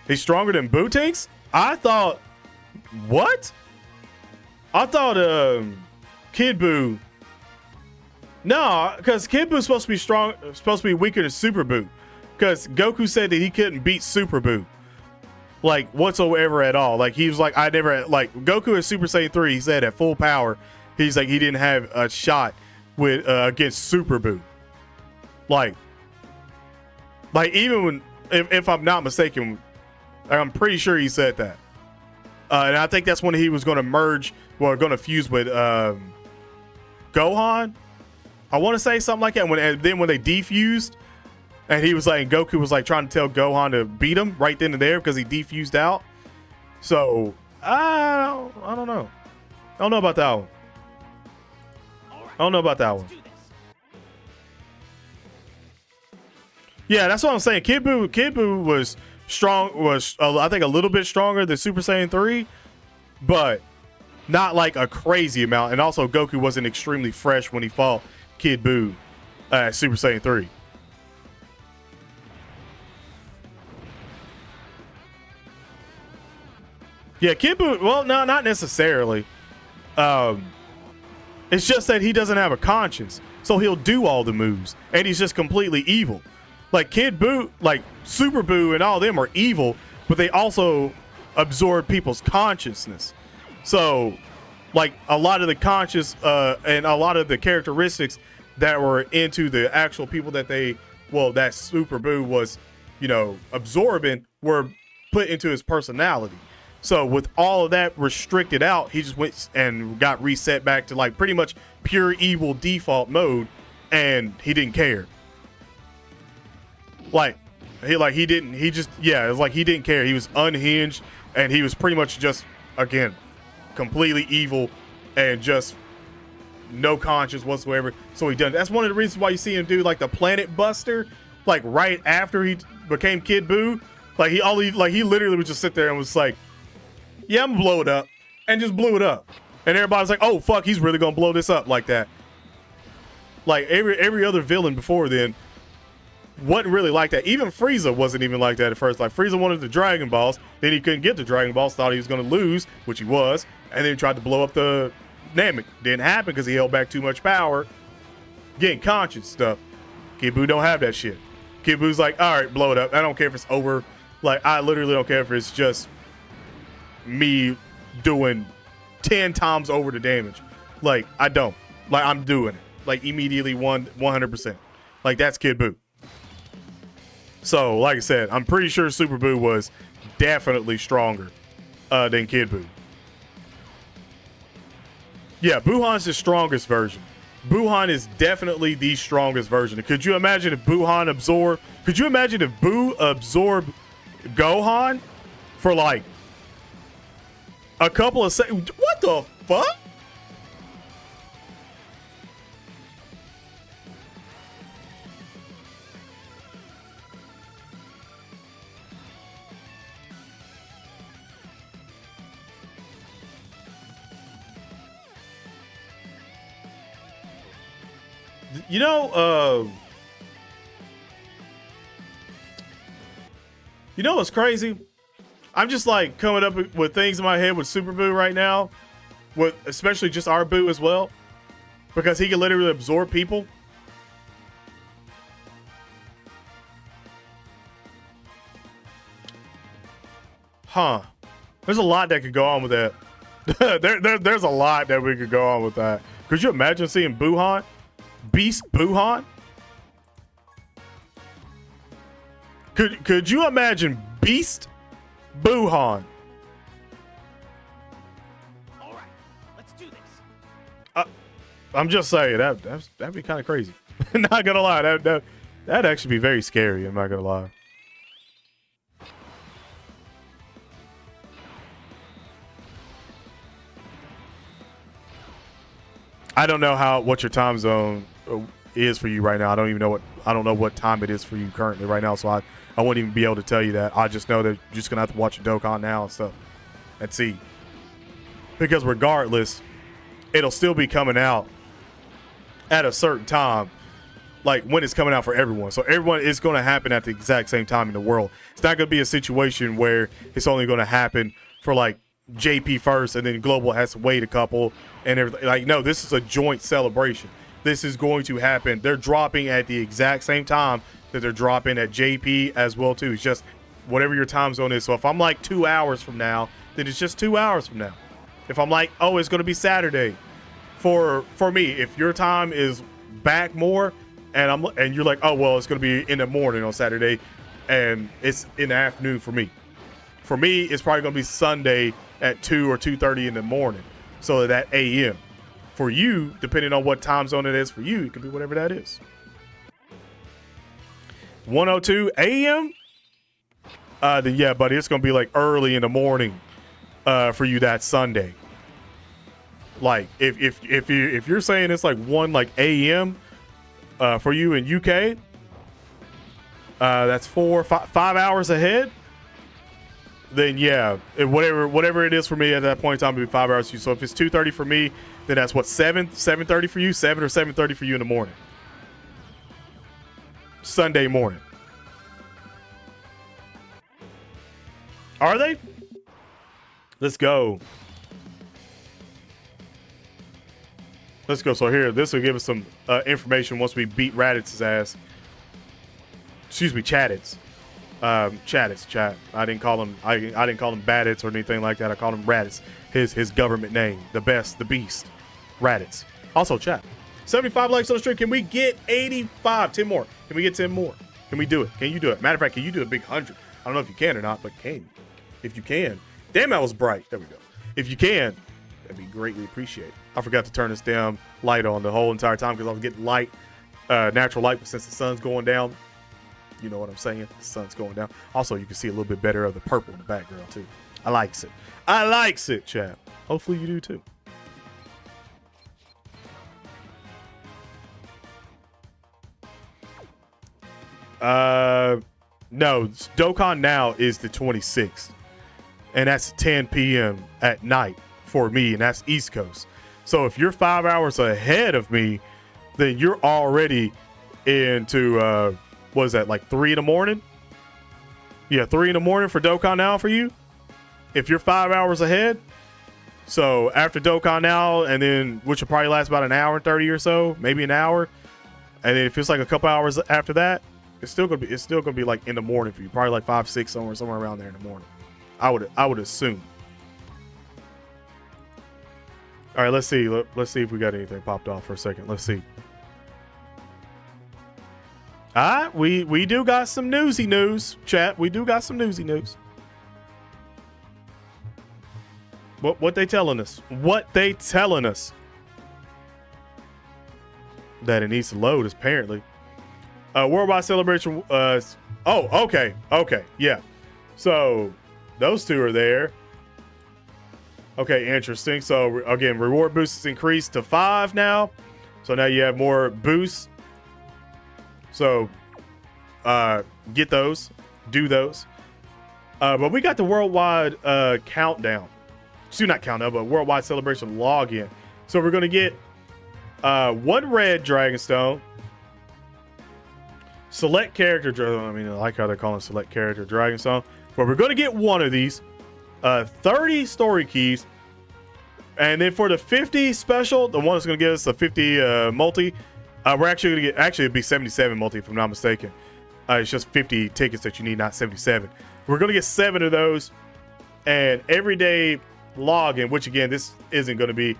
He's stronger than Bootinks? I thought... What? I thought Kid Buu... No, because Kid Buu's supposed to be strong, supposed to be weaker than Super Buu. Because Goku said that he couldn't beat Super Buu. Like, whatsoever at all. Like, he was like, I never... Like, Goku is Super Saiyan 3, he said at full power, he's like, he didn't have a shot with against Super Buu. Like even when... If I'm not mistaken... I'm pretty sure he said that. And I think that's when he was going to merge, well, going to fuse with Gohan. I want to say something like that. And then when they defused, and he was like, Goku was like trying to tell Gohan to beat him right then and there because he defused out. So, I don't know. I don't know about that one. I don't know about that one. Yeah, that's what I'm saying. Kid Buu was... was I think a little bit stronger than Super Saiyan 3, but not like a crazy amount. And also Goku wasn't extremely fresh when he fought Kid Buu at Super Saiyan 3. Yeah, Kid Buu, well, no, not necessarily. It's just that he doesn't have a conscience, so he'll do all the moves, and he's just completely evil. Like Kid Buu, like Super Buu and all them are evil, but they also absorb people's consciousness. So like a lot of the conscious and a lot of the characteristics that were into the actual people that that Super Buu was, absorbing were put into his personality. So with all of that restricted out, he just went and got reset back to like pretty much pure evil default mode, and he didn't care. It was like he didn't care. He was unhinged, and he was pretty much just, again, completely evil and just no conscience whatsoever. So he done. That's one of the reasons why you see him do like the Planet Buster, like right after he became Kid Buu. Like he literally would just sit there and was like, yeah, I'm gonna blow it up, and just blew it up. And everybody's like, oh fuck, he's really gonna blow this up like that. Like every other villain before then wasn't really like that. Even Frieza wasn't even like that at first. Like Frieza wanted the Dragon Balls, then he couldn't get the Dragon Balls, thought he was going to lose, which he was, and then he tried to blow up the Namek. Didn't happen because he held back too much power. Getting conscious stuff. Kid Buu don't have that shit. Kid Buu's like, all right, blow it up. I don't care if it's over. Like, I literally don't care if it's just me doing 10 times over the damage. Like, I don't. Like, I'm doing it. Like, immediately 100%. Like, that's Kid Buu. So, like I said, I'm pretty sure Super Buu was definitely stronger than Kid Buu. Yeah, Buhan's the strongest version. Buhan is definitely the strongest version. Could you imagine if Buhan absorbed... Could you imagine if Buu absorbed Gohan for like a couple of seconds? What the fuck? You know what's crazy? I'm just like coming up with things in my head with Super Buu right now, with especially just our Buu as well, because he can literally absorb people. Huh. There's a lot that could go on with that. There's a lot that we could go on with that. Could you imagine seeing Buhan? Beast Buhan? Could you imagine Beast Buhan? All right, let's do this. I'm just saying that'd be kind of crazy. Not gonna lie, that'd actually be very scary. I'm not gonna lie. I don't know what your time zone is for you right now. I don't know what time it is for you currently right now. So I wouldn't even be able to tell you that. I just know that you're just gonna have to watch a Dokkan now and stuff and see. Because regardless, it'll still be coming out at a certain time, like when it's coming out for everyone. So everyone is going to happen at the exact same time in the world. It's not going to be a situation where it's only going to happen for like JP first and then Global has to wait a couple and everything. Like, no, this is a joint celebration. This is going to happen. They're dropping at the exact same time that they're dropping at JP as well too. It's just whatever your time zone is. So if I'm like 2 hours from now, then it's just 2 hours from now. If I'm like, oh, it's going to be Saturday for me. If your time is back more and you're like, oh, well, it's going to be in the morning on Saturday and it's in the afternoon for me. For me, it's probably going to be Sunday at 2 or 2:30 in the morning. So that AM. For you, depending on what time zone it is for you, it could be whatever that is. 1:02 a.m. Then yeah, buddy, it's going to be like early in the morning for you that Sunday. Like if you're saying it's like 1 like a.m. For you in UK, that's 5 hours ahead. Then yeah, whatever it is for me at that point in time, it'll be 5 hours for you. So if it's 2:30 for me, then that's what 7:30 for you, 7 or 7:30 for you in the morning, Sunday morning. Are they? Let's go. Let's go. So here, this will give us some information once we beat Raditz's ass. Excuse me, Chaddits. Chaddits, chat. I didn't call him Badits or anything like that. I called him Raditz. His government name, the best, the beast, Raditz. Also, chat. 75 likes on the stream. Can we get 85? 10 more. Can we get 10 more? Can we do it? Can you do it? Matter of fact, can you do a big 100? I don't know if you can or not, but can you? If you can, damn, that was bright. There we go. If you can, that'd be greatly appreciated. I forgot to turn this damn light on the whole entire time because I was getting light, natural light, but since the sun's going down, you know what I'm saying? The sun's going down. Also, you can see a little bit better of the purple in the background too. I likes it. I likes it, chat. Hopefully you do too. No, Dokkan Now is the 26th. And that's 10 p.m. at night for me, and that's East Coast. So if you're 5 hours ahead of me, then you're already into what is that, like 3 in the morning? Yeah, 3 in the morning for Dokkan Now for you. If you're 5 hours ahead. So after Dokkan Now, and then which will probably last about an hour and 30 or so, maybe an hour. And then if it's like a couple hours after that, it's still gonna be like in the morning for you. Probably like 5, 6, somewhere around there in the morning. I would assume. All right, let's see. Let's see if we got anything popped off for a second. Let's see. All right, we do got some newsy news, chat. We do got some newsy news. What they telling us? What they telling us? That it needs to load, apparently. Worldwide celebration. Oh, okay, yeah. So those two are there. Okay, interesting. So again, reward boost is increased to 5 now. So now you have more boosts. So get those, do those. But we got the worldwide countdown. Not countdown, but worldwide celebration login. So we're gonna get 1 red Dragonstone. Select character. I mean, I like how they're calling select character Dragonstone. But we're gonna get 1 of these. 30 story keys. And then for the 50 special, the one that's gonna give us a 50 multi, we're actually gonna get, it'd be 77 multi if I'm not mistaken. It's just 50 tickets that you need, not 77. We're gonna get 7 of those, and everyday login, which again, this isn't gonna be.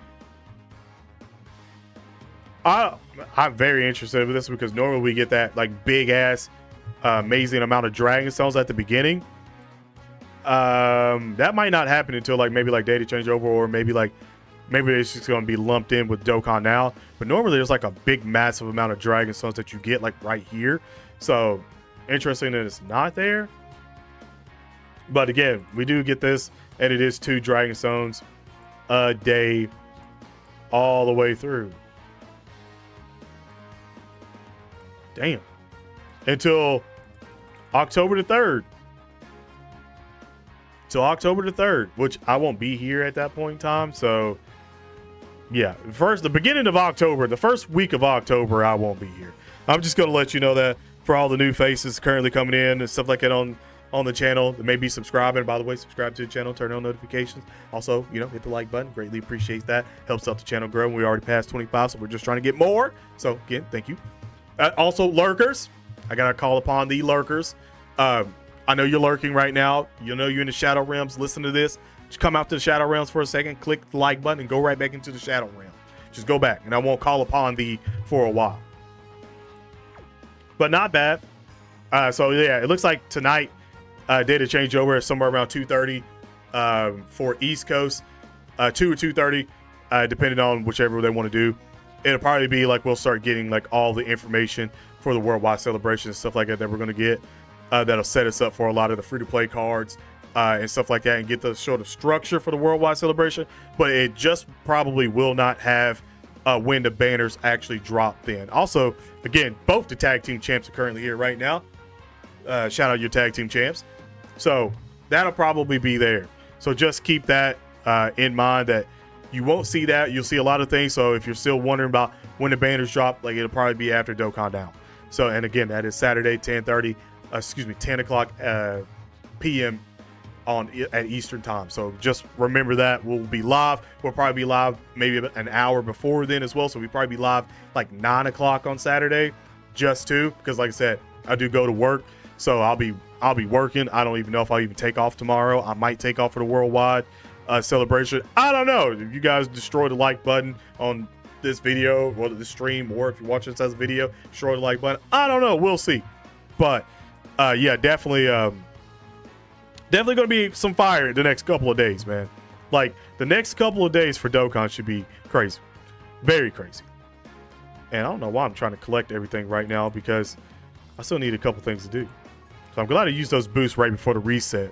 I'm very interested with this because normally we get that like big ass, amazing amount of Dragonstones at the beginning. That might not happen until like maybe like data changeover or maybe like maybe it's just going to be lumped in with Dokkan now. But normally there's like a big, massive amount of Dragon Stones that you get like right here. So interesting that it's not there. But again, we do get this, and it is 2 Dragon Stones a day all the way through. Damn. Until October the 3rd. Till October the 3rd, which I won't be here at that point in time. So yeah, the beginning of October, the first week of October, I won't be here. I'm just going to let you know that for all the new faces currently coming in and stuff like that on the channel that may be subscribing. By the way, subscribe to the channel, turn on notifications. Also, hit the like button. Greatly appreciate that. Helps out the channel grow. We already passed 25, so we're just trying to get more. So again, thank you. Also, lurkers. I got to call upon the lurkers. I know you're lurking right now. You know you're in the Shadow Realms. Listen to this. Just come out to the Shadow Realms for a second. Click the like button and go right back into the Shadow Realm. Just go back, and I won't call upon thee for a while. But not bad. So yeah, it looks like tonight data change over somewhere around 2:30 for East Coast, 2 or 2:30, depending on whichever they want to do. It'll probably be like we'll start getting like all the information for the worldwide celebration and stuff like that we're going to get. That'll set us up for a lot of the free-to-play cards and stuff like that, and get the sort of structure for the worldwide celebration. But it just probably will not have when the banners actually drop then. Also, again, both the tag team champs are currently here right now. Shout out your tag team champs. So that'll probably be there. So just keep that in mind, that you won't see that. You'll see a lot of things. So if you're still wondering about when the banners drop, like it'll probably be after Dokkan Down. So, and again, that is Saturday, 10 o'clock p.m. at Eastern time. So just remember that we'll be live. We'll probably be live maybe an hour before then as well. So we probably be live like 9 o'clock on Saturday, because like I said, I do go to work. So I'll be working. I don't even know if I'll even take off tomorrow. I might take off for the worldwide celebration. I don't know. If you guys destroy the like button on this video or the stream, or if you're watching this as a video, destroy the like button. I don't know. We'll see. But yeah, definitely going to be some fire the next couple of days, man. Like the next couple of days for Dokkan should be crazy, very crazy. And I don't know why I'm trying to collect everything right now, because I still need a couple things to do. So I'm glad to use those boosts right before the reset.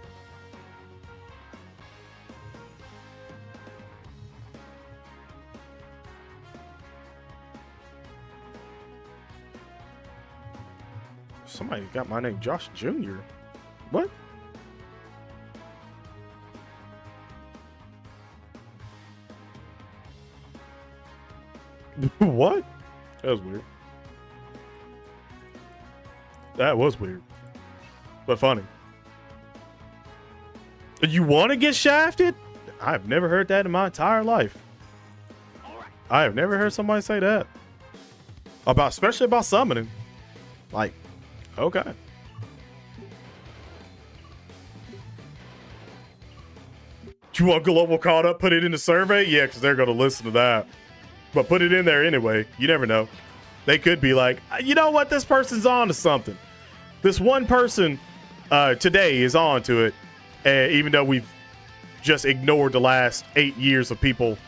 Somebody got my name Josh Jr. What? What? That was weird. That was weird. But funny. You want to get shafted? I've never heard that in my entire life. I have never heard somebody say that. Especially about summoning. Like, okay. Do you want global caught up? Put it in the survey? Yeah, because they're going to listen to that. But put it in there anyway. You never know. They could be like, you know what? This person's on to something. This one person today is on to it. Even though we've just ignored the last 8 years of people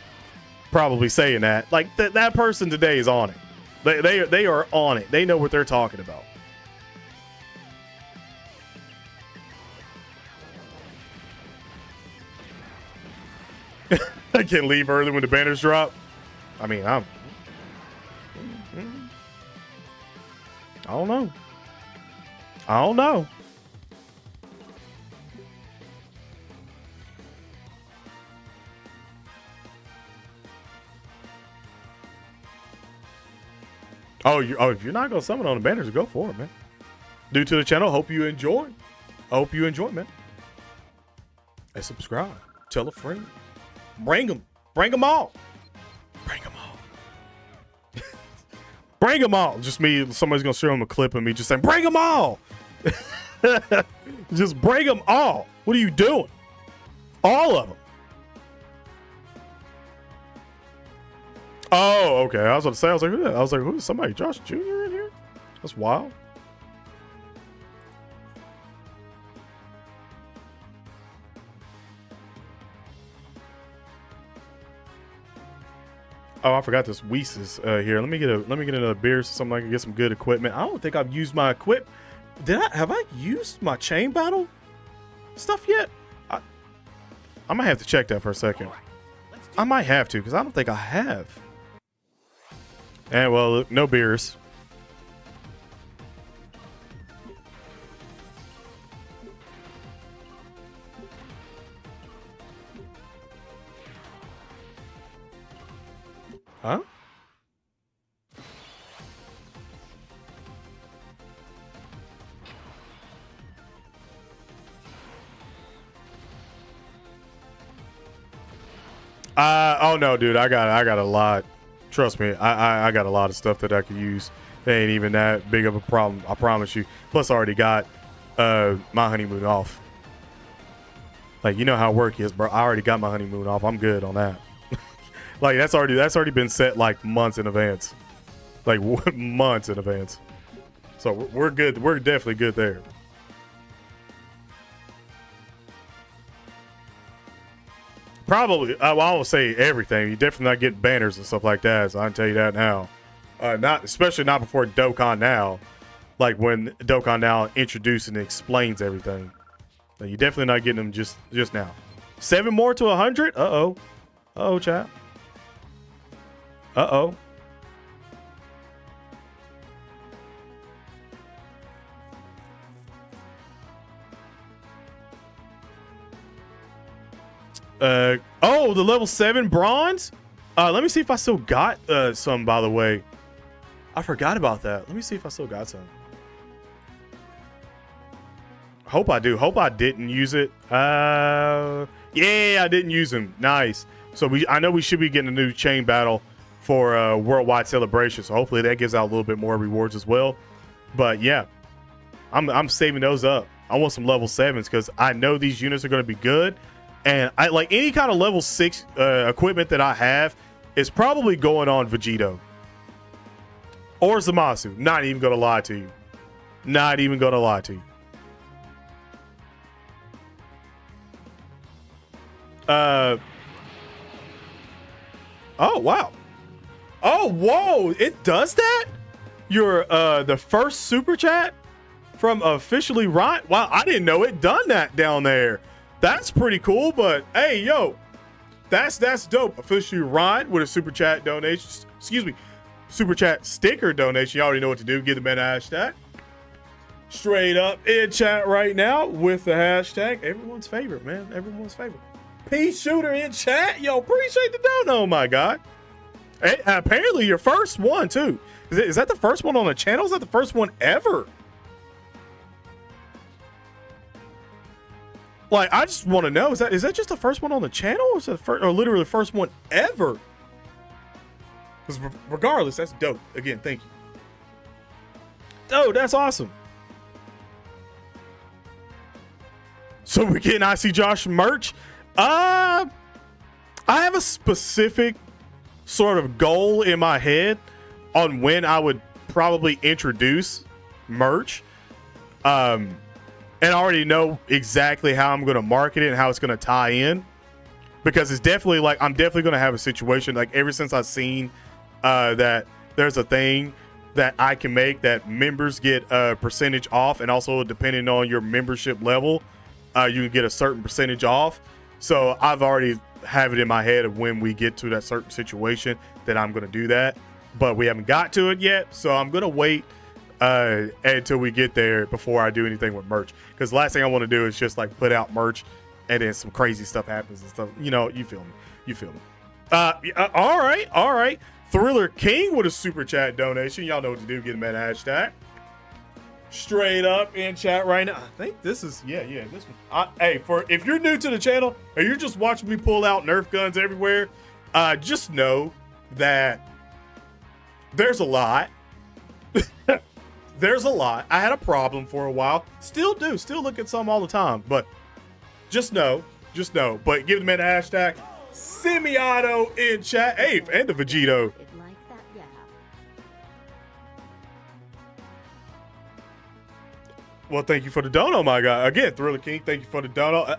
probably saying that. Like, that person today is on it. They are on it. They know what they're talking about. I can't leave early when the banners drop. I mean, I don't know. I don't know. If you're not gonna summon on the banners, go for it, man. Due to the channel, hope you enjoy. I hope you enjoy, man. And subscribe. Tell a friend. Bring them. Bring them all. Bring them all. Bring them all. Just me. Somebody's gonna show them a clip of me just saying, "Bring them all." Just bring them all. What are you doing? All of them. Oh, okay. I was about to say, I was like, who is somebody? Josh Jr. in here? That's wild. Oh, I forgot this Weiss is here. Let me get another beer so something I can get some good equipment. I don't think I've used my have I used my chain battle stuff yet? I might have to check that for a second. I might have to, because I don't think I have. And well, look, no beers. Huh? Oh no, dude, I got a lot. Trust me, I got a lot of stuff that I could use. They ain't even that big of a problem, I promise you. Plus, I already got my honeymoon off. Like, you know how work is, bro. I already got my honeymoon off. I'm good on that. Like, that's already been set like months in advance. Like months in advance. So we're good. We're definitely good there. Probably, I won't say everything. You definitely not get banners and stuff like that. So I can tell you that now. Especially not before Dokkan Now. Like when Dokkan Now introduces and explains everything. So you're definitely not getting them just now. 7 more to 100. Uh oh, chat. Uh-oh. Oh, the level 7 bronze? Let me see if I still got some, by the way. I forgot about that. Let me see if I still got some. Hope I do. Hope I didn't use it. Yeah, I didn't use them. Nice. So I know we should be getting a new chain battle for worldwide celebration, so hopefully that gives out a little bit more rewards as well. But yeah, I'm saving those up. I want some level 7s because I know these units are going to be good, and I like any kind of level 6 equipment that I have is probably going on Vegito or Zamasu. Not even going to lie to you. Not even going to lie to you. Oh wow. Oh, whoa, it does that? You're the first super chat from officially Ryan. Wow, I didn't know it done that down there. That's pretty cool, but hey, yo, that's dope. Officially Ryan with a super chat donation. Excuse me, super chat sticker donation. You already know what to do. Give the man a hashtag. Straight up in chat right now with the hashtag. Everyone's favorite, man. Everyone's favorite. P Shooter in chat. Yo, appreciate the dono, my guy. Hey, apparently your first one too. Is that the first one on the channel? Is that the first one ever? Like, I just want to know, is that just the first one on the channel, or is that or literally the first one ever? Because regardless, that's dope. Again, thank you. Oh, that's awesome. So we're getting icjosh merch. I have a specific sort of goal in my head on when I would probably introduce merch. And I already know exactly how I'm going to market it and how it's going to tie in, because it's definitely like, I'm definitely going to have a situation like ever since I've seen that there's a thing that I can make that members get a percentage off, and also depending on your membership level, you can get a certain percentage off. So I've already have it in my head of when we get to that certain situation that I'm going to do that, but we haven't got to it yet. So I'm going to wait until we get there before I do anything with merch, because the last thing I want to do is just like put out merch and then some crazy stuff happens and stuff. You know, you feel me. All right. Thriller King with a super chat donation. Y'all know what to do. Get him at hashtag. Straight up in chat right now. I think this is this one. Hey, if you're new to the channel or you're just watching me pull out Nerf guns everywhere, just know that there's a lot. There's a lot. I had a problem for a while. Still do. Still look at some all the time. But just know. But give them a hashtag semi-auto in chat. Hey, and the Vegito. Well, thank you for the dono, my guy. Again, Thriller King, thank you for the dono.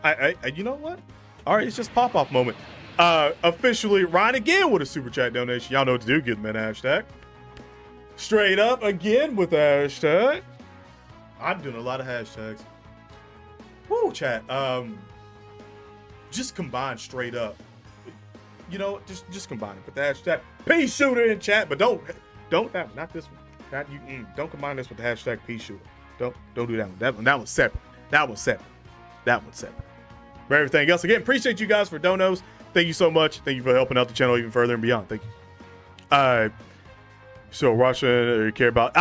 You know what? All right, it's just pop-off moment. Officially, Ryan again with a super chat donation. Y'all know what to do. Give them that hashtag. Straight up again with the hashtag. I'm doing a lot of hashtags. Woo, chat. Just combine straight up. You know, just combine it. Put the hashtag P shooter in chat, but don't not this one. Not you. Don't combine this with the hashtag P shooter. Don't do that one. That one's separate. That one's separate. For everything else, again, appreciate you guys for donos. Thank you so much. Thank you for helping out the channel even further and beyond. Thank you. So Russia care about?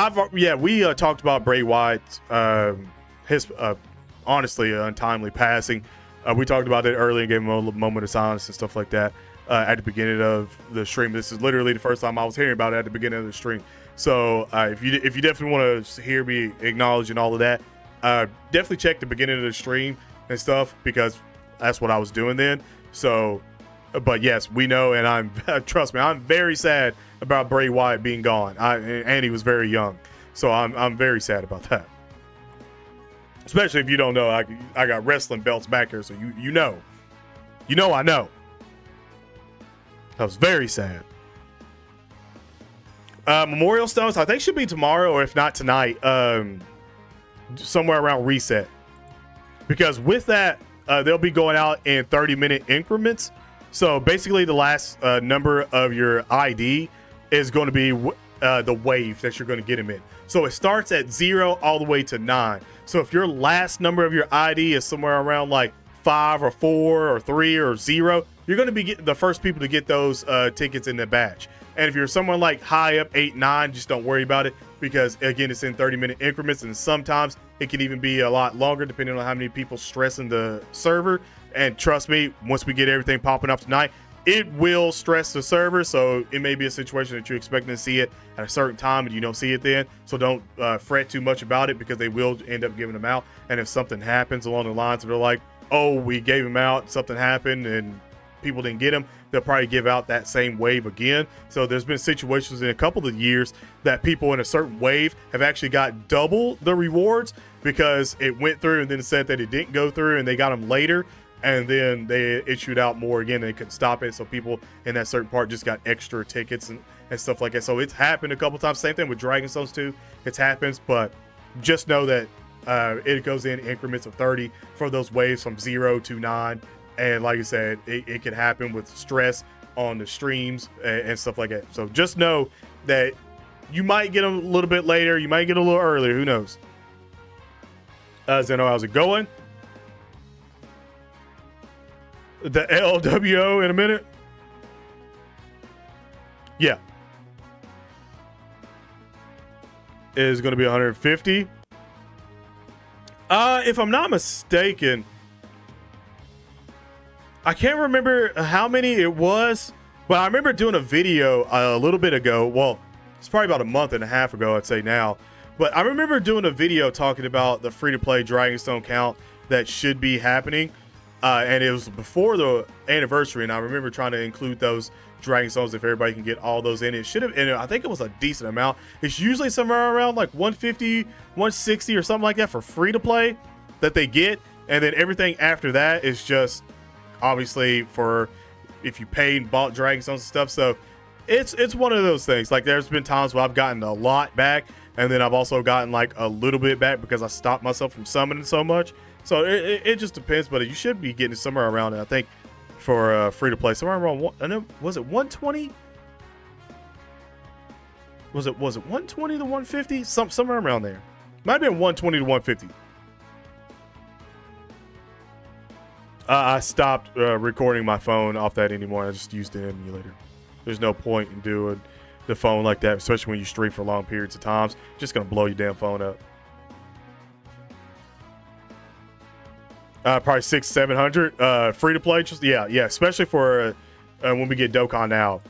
We talked about Bray Wyatt, his honestly untimely passing. We talked about it earlier and gave him a moment of silence and stuff like that at the beginning of the stream. This is literally the first time I was hearing about it at the beginning of the stream. So if you definitely want to hear me acknowledge and all of that, definitely check the beginning of the stream and stuff, because that's what I was doing then. So, but yes, we know, and I'm trust me, I'm very sad about Bray Wyatt being gone. And he was very young, so I'm very sad about that. Especially if you don't know, I got wrestling belts back here, so you know I know. That was very sad. Memorial Stones, I think should be tomorrow, or if not tonight, somewhere around reset. Because with that, they'll be going out in 30-minute increments. So basically, the last number of your ID is going to be the wave that you're going to get them in. So it starts at 0 all the way to 9. So if your last number of your ID is somewhere around like 5 or 4 or 3 or 0, you're going to be the first people to get those tickets in the batch. And if you're someone like high up 8, 9, just don't worry about it, because again, it's in 30-minute increments, and sometimes it can even be a lot longer depending on how many people stressing the server. And trust me, once we get everything popping up tonight, it will stress the server. So it may be a situation that you're expecting to see it at a certain time and you don't see it then. So don't fret too much about it, because they will end up giving them out. And if something happens along the lines of they're like, oh, we gave them out, something happened and people didn't get them, they'll probably give out that same wave again. So there's been situations in a couple of years that people in a certain wave have actually got double the rewards, because it went through and then said that it didn't go through and they got them later. And then they issued out more again. They couldn't stop it. So people in that certain part just got extra tickets and stuff like that. So it's happened a couple times. Same thing with Dragon Stones too. It happens, but just know that it goes in increments of 30 for those waves from 0 to 9. And like I said, it can happen with stress on the streams and stuff like that. So just know that you might get them a little bit later. You might get a little earlier. Who knows? Zeno, how's it going? The LWO in a minute. Yeah. Is going to be 150. If I'm not mistaken, I can't remember how many it was, but I remember doing a video a little bit ago. Well, it's probably about a month and a half ago, I'd say now. But I remember doing a video talking about the free-to-play Dragonstone count that should be happening. And it was before the anniversary, and I remember trying to include those Dragonstones if everybody can get all those in. It should have, and I think it was a decent amount. It's usually somewhere around like 150, 160 or something like that for free to play that they get. And then everything after that is just obviously for if you paid and bought Dragonstones and stuff. So it's one of those things. Like there's been times where I've gotten a lot back, and then I've also gotten like a little bit back because I stopped myself from summoning so much. So it just depends, but you should be getting somewhere around it. I think for free to play, somewhere around was it 120? Was it 120 to 150? Somewhere around there. Might have been 120 to 150. I stopped recording my phone off that anymore. I just used the emulator. There's no point in doing the phone like that, especially when you stream for long periods of times. Just gonna blow your damn phone up. Probably 600-700 free to play. Just yeah, especially for when we get Dokkan now.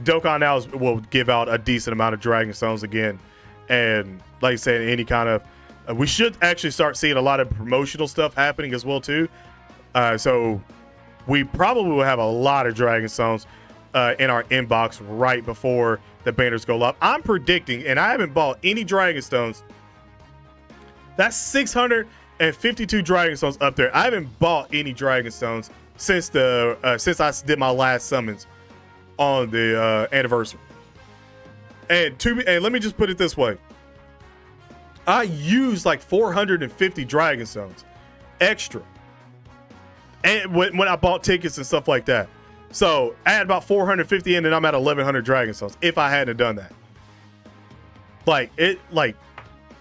Dokkan now will give out a decent amount of Dragon Stones again, and like I said, any kind of we should actually start seeing a lot of promotional stuff happening as well too. So we probably will have a lot of Dragon Stones in our inbox right before the banners go live. I'm predicting, and I haven't bought any Dragon Stones. That's 600 and 52 Dragon Stones up there. I haven't bought any Dragon Stones since since I did my last summons on the anniversary. And let me just put it this way. I used like 450 Dragon Stones extra. And when I bought tickets and stuff like that. So I had about 450 in and I'm at 1100 Dragon Stones if I hadn't done that.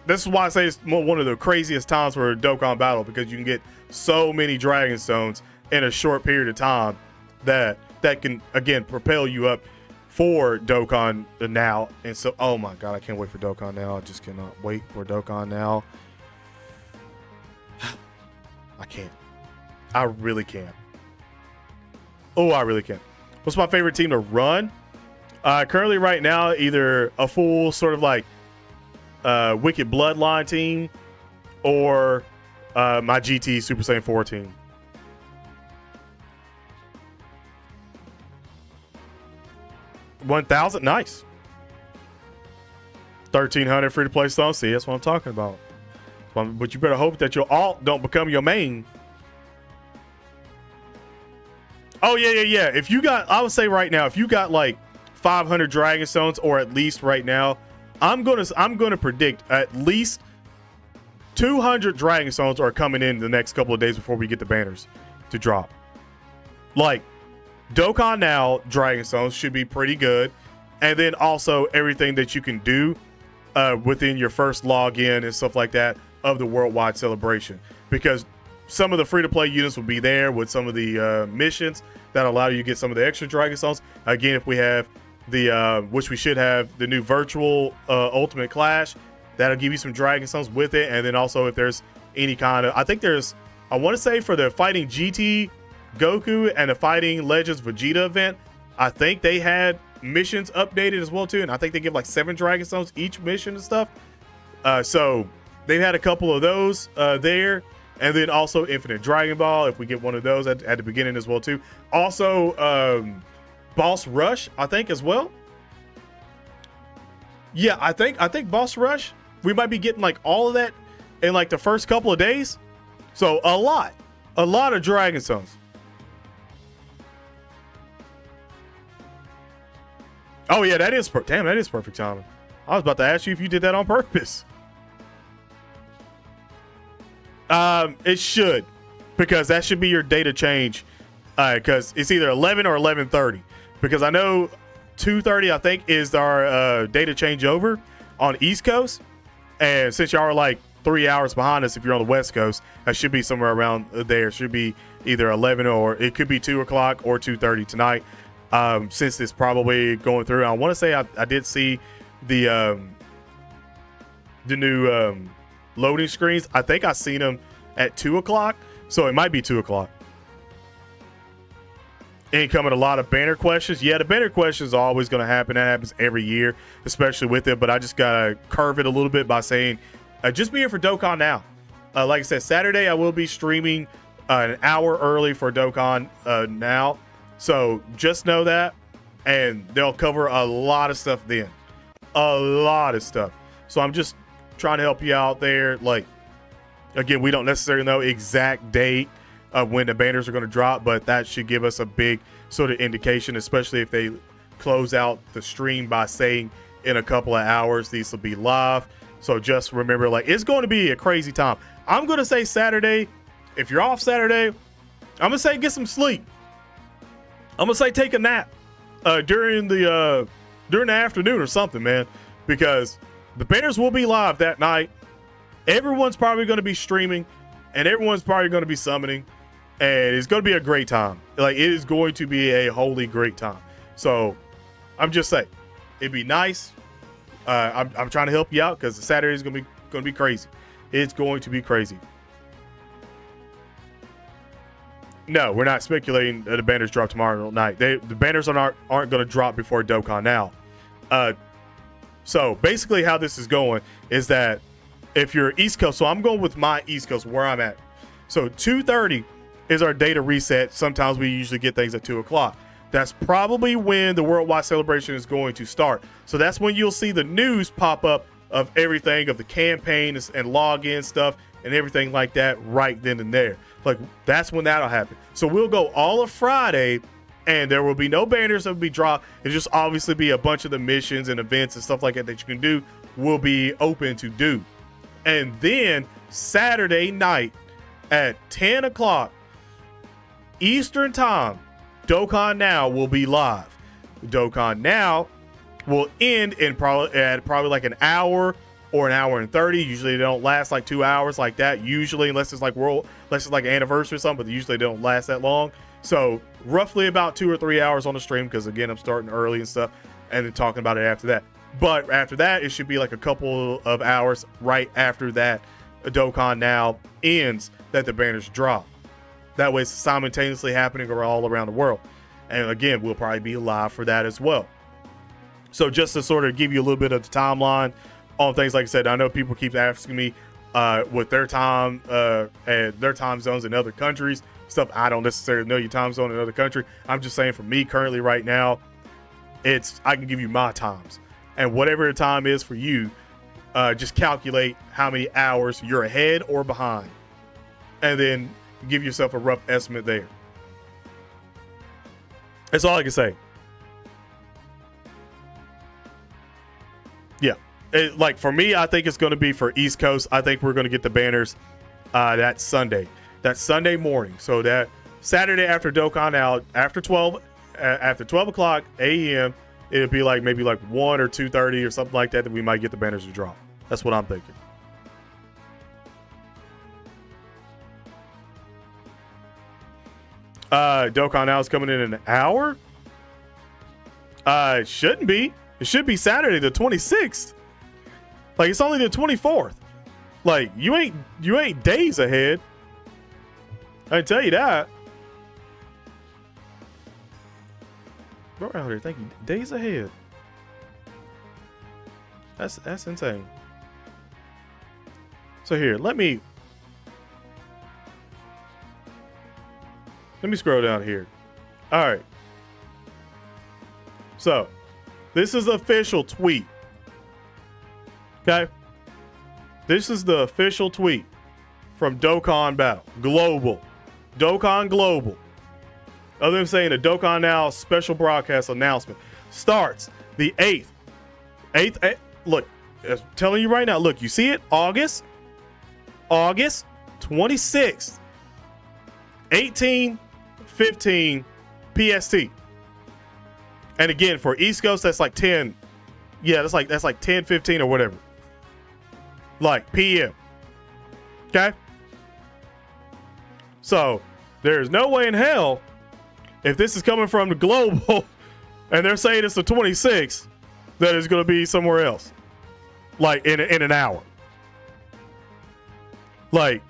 This is why I say it's one of the craziest times for a Dokkan battle, because you can get so many Dragon Stones in a short period of time that can, again, propel you up for Dokkan now. And so, oh my God, I can't wait for Dokkan now. I just cannot wait for Dokkan now. I can't. I really can't. Oh, I really can't. What's my favorite team to run? Currently right now, either a full sort of like Wicked Bloodline team or my GT Super Saiyan 4 team. $1,000, nice. 1,300 free to play stones. See, that's what I'm talking about. But you better hope that your alt don't become your main. Oh yeah. If you got, I would say right now, if you got like 500 Dragon Stones, or at least right now, I'm gonna predict at least 200 Dragon Stones are coming in the next couple of days before we get the banners to drop. Like, Dokkan Now Dragon Stones should be pretty good, and then also everything that you can do within your first login and stuff like that of the worldwide celebration, because some of the free-to-play units will be there with some of the missions that allow you to get some of the extra Dragon Stones. Again, if we have the which we should have, the new virtual Ultimate Clash, that'll give you some Dragon Stones with it. And then also if there's any kind of, I want to say for the Fighting GT Goku and the Fighting Legends Vegeta event, I think they had missions updated as well too, and I think they give like 7 Dragon Stones each mission and stuff. So they've had a couple of those there. And then also Infinite Dragon Ball, if we get one of those at the beginning as well too. Also Boss Rush, I think, as well. Yeah, I think Boss Rush, we might be getting like all of that in like the first couple of days. So a lot of Dragon Stones. Oh yeah, that is perfect timing. I was about to ask you if you did that on purpose. It should, because that should be your data change. Because it's either 11 or 11:30. Because I know 2:30, I think, is our data change over on East Coast. And since y'all are like 3 hours behind us, if you're on the West Coast, that should be somewhere around there. It should be either 11 or it could be 2 o'clock or 2:30 tonight. Since it's probably going through. I want to say I did see the new loading screens. I think I seen them at 2 o'clock, so it might be 2 o'clock. Incoming a lot of banner questions. Yeah, the banner questions are always going to happen. That happens every year, especially with it. But I just got to curve it a little bit by saying, just be here for Dokkan Now. Like I said, Saturday I will be streaming an hour early for Dokkan Now. So just know that, and they'll cover a lot of stuff then. A lot of stuff. So I'm just trying to help you out there. Like, again, we don't necessarily know exact date of when the banners are going to drop, but that should give us a big sort of indication, especially if they close out the stream by saying in a couple of hours these will be live. So just remember, like, it's going to be a crazy time. I'm going to say Saturday, if you're off Saturday, I'm going to say get some sleep. I'm going to say take a nap during the afternoon or something, man, because the banners will be live that night. Everyone's probably going to be streaming, and everyone's probably going to be summoning, and it's going to be a great time. Like, it is going to be a holy great time. So I'm just saying, it'd be nice. I'm trying to help you out because Saturday is going to be crazy. It's going to be crazy. No, we're not speculating that the banners drop tomorrow night. The banners aren't going to drop before Dokkan Now. So basically how this is going is that if you're East Coast, so I'm going with my East Coast where I'm at. So 2:30 is our data reset. Sometimes we usually get things at 2 o'clock. That's probably when the worldwide celebration is going to start. So that's when you'll see the news pop up of everything, of the campaign and login stuff and everything like that right then and there. Like, that's when that'll happen. So we'll go all of Friday, and there will be no banners that will be dropped. It'll just obviously be a bunch of the missions and events and stuff like that that you can do will be open to do. And then Saturday night at 10 o'clock Eastern time, Dokkan Now will be live. Dokkan Now will end in probably like an hour or an hour and 30. Usually they don't last like 2 hours like that. Usually, unless it's like an anniversary or something, but usually they don't last that long. So roughly about 2 or 3 hours on the stream, because again, I'm starting early and stuff, and then talking about it after that. But after that, it should be like a couple of hours right after that Dokkan Now ends that the banners drop. That way it's simultaneously happening all around the world. And again, we'll probably be live for that as well. So just to sort of give you a little bit of the timeline on things, like I said, I know people keep asking me with their time and their time zones in other countries, stuff. I don't necessarily know your time zone in another country. I'm just saying for me currently right now, I can give you my times. And whatever the time is for you, just calculate how many hours you're ahead or behind. And then give yourself a rough estimate there. That's all I can say. Yeah. Like for me, I think it's going to be for East Coast. I think we're going to get the banners that Sunday. That Sunday morning. So that Saturday after Dokkan out, after 12 o'clock a.m., it'll be like maybe like 1 or 2:30 or something like that we might get the banners to drop. That's what I'm thinking. Dokkan Now is coming in an hour. It shouldn't be. It should be Saturday the 26th. Like, it's only the 24th. Like, you ain't days ahead. I can tell you that. Bro, out here thinking days ahead. That's insane. So here, let me scroll down here. All right. So, this is the official tweet. Okay? This is the official tweet from Dokkan Battle Global. Dokkan Global. Other than saying the Dokkan Now special broadcast announcement starts the 8th. Look, I'm telling you right now. Look, you see it? August 26th. 18:15 PST. And again, for East Coast, that's like 10. Yeah, that's like 10:15 or whatever. Like PM. Okay? So, there's no way in hell, if this is coming from the global and they're saying it's the 26th, that it's going to be somewhere else. Like in an hour. Like,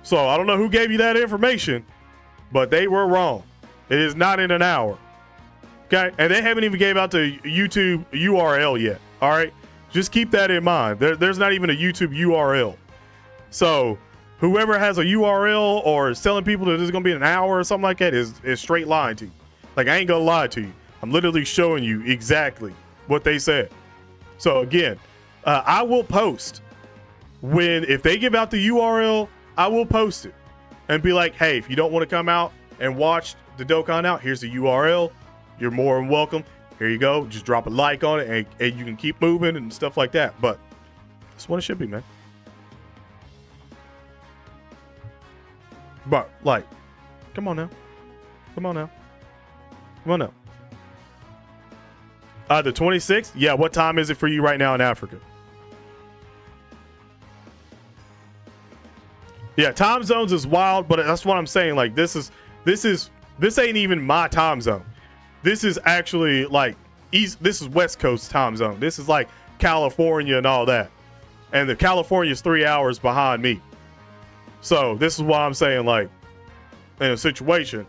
so I don't know who gave you that information, but they were wrong. It is not in an hour. Okay? And they haven't even gave out the YouTube URL yet. All right? Just keep that in mind. There's not even a YouTube URL. So whoever has a URL or is telling people that this is going to be an hour or something like that is straight lying to you. Like, I ain't going to lie to you. I'm literally showing you exactly what they said. So again, I will post if they give out the URL, I will post it and be like, hey, if you don't want to come out and watch the Dokkan out, here's the URL. You're more than welcome. Here you go. Just drop a like on it and you can keep moving and stuff like that. But that's what it should be, man. But, like, come on now. Come on now. Come on now. The 26th? Yeah, what time is it for you right now in Africa? Yeah, time zones is wild, but that's what I'm saying. Like, this ain't even my time zone. This is actually like this is West Coast time zone. This is like California and all that. And the California is 3 hours behind me. So this is why I'm saying, like, in a situation,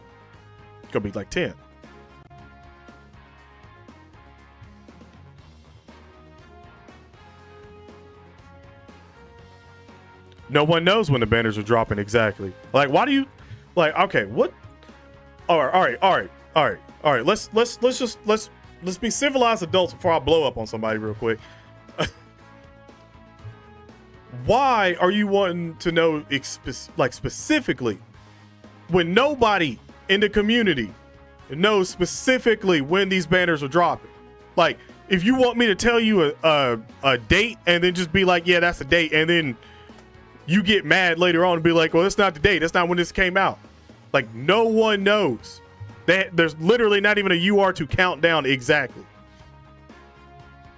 it's gonna be like 10. No one knows when the banners are dropping exactly. Like, why do you, like, okay, what? All right. Let's be civilized adults before I blow up on somebody real quick. why are you wanting to know like specifically when nobody in the community knows specifically when these banners are dropping? Like, if you want me to tell you a date and then just be like, yeah, that's the date, and then you get mad later on and be like, well, that's not the date, that's not when this came out. Like, no one knows. There's literally not even a UR to count down exactly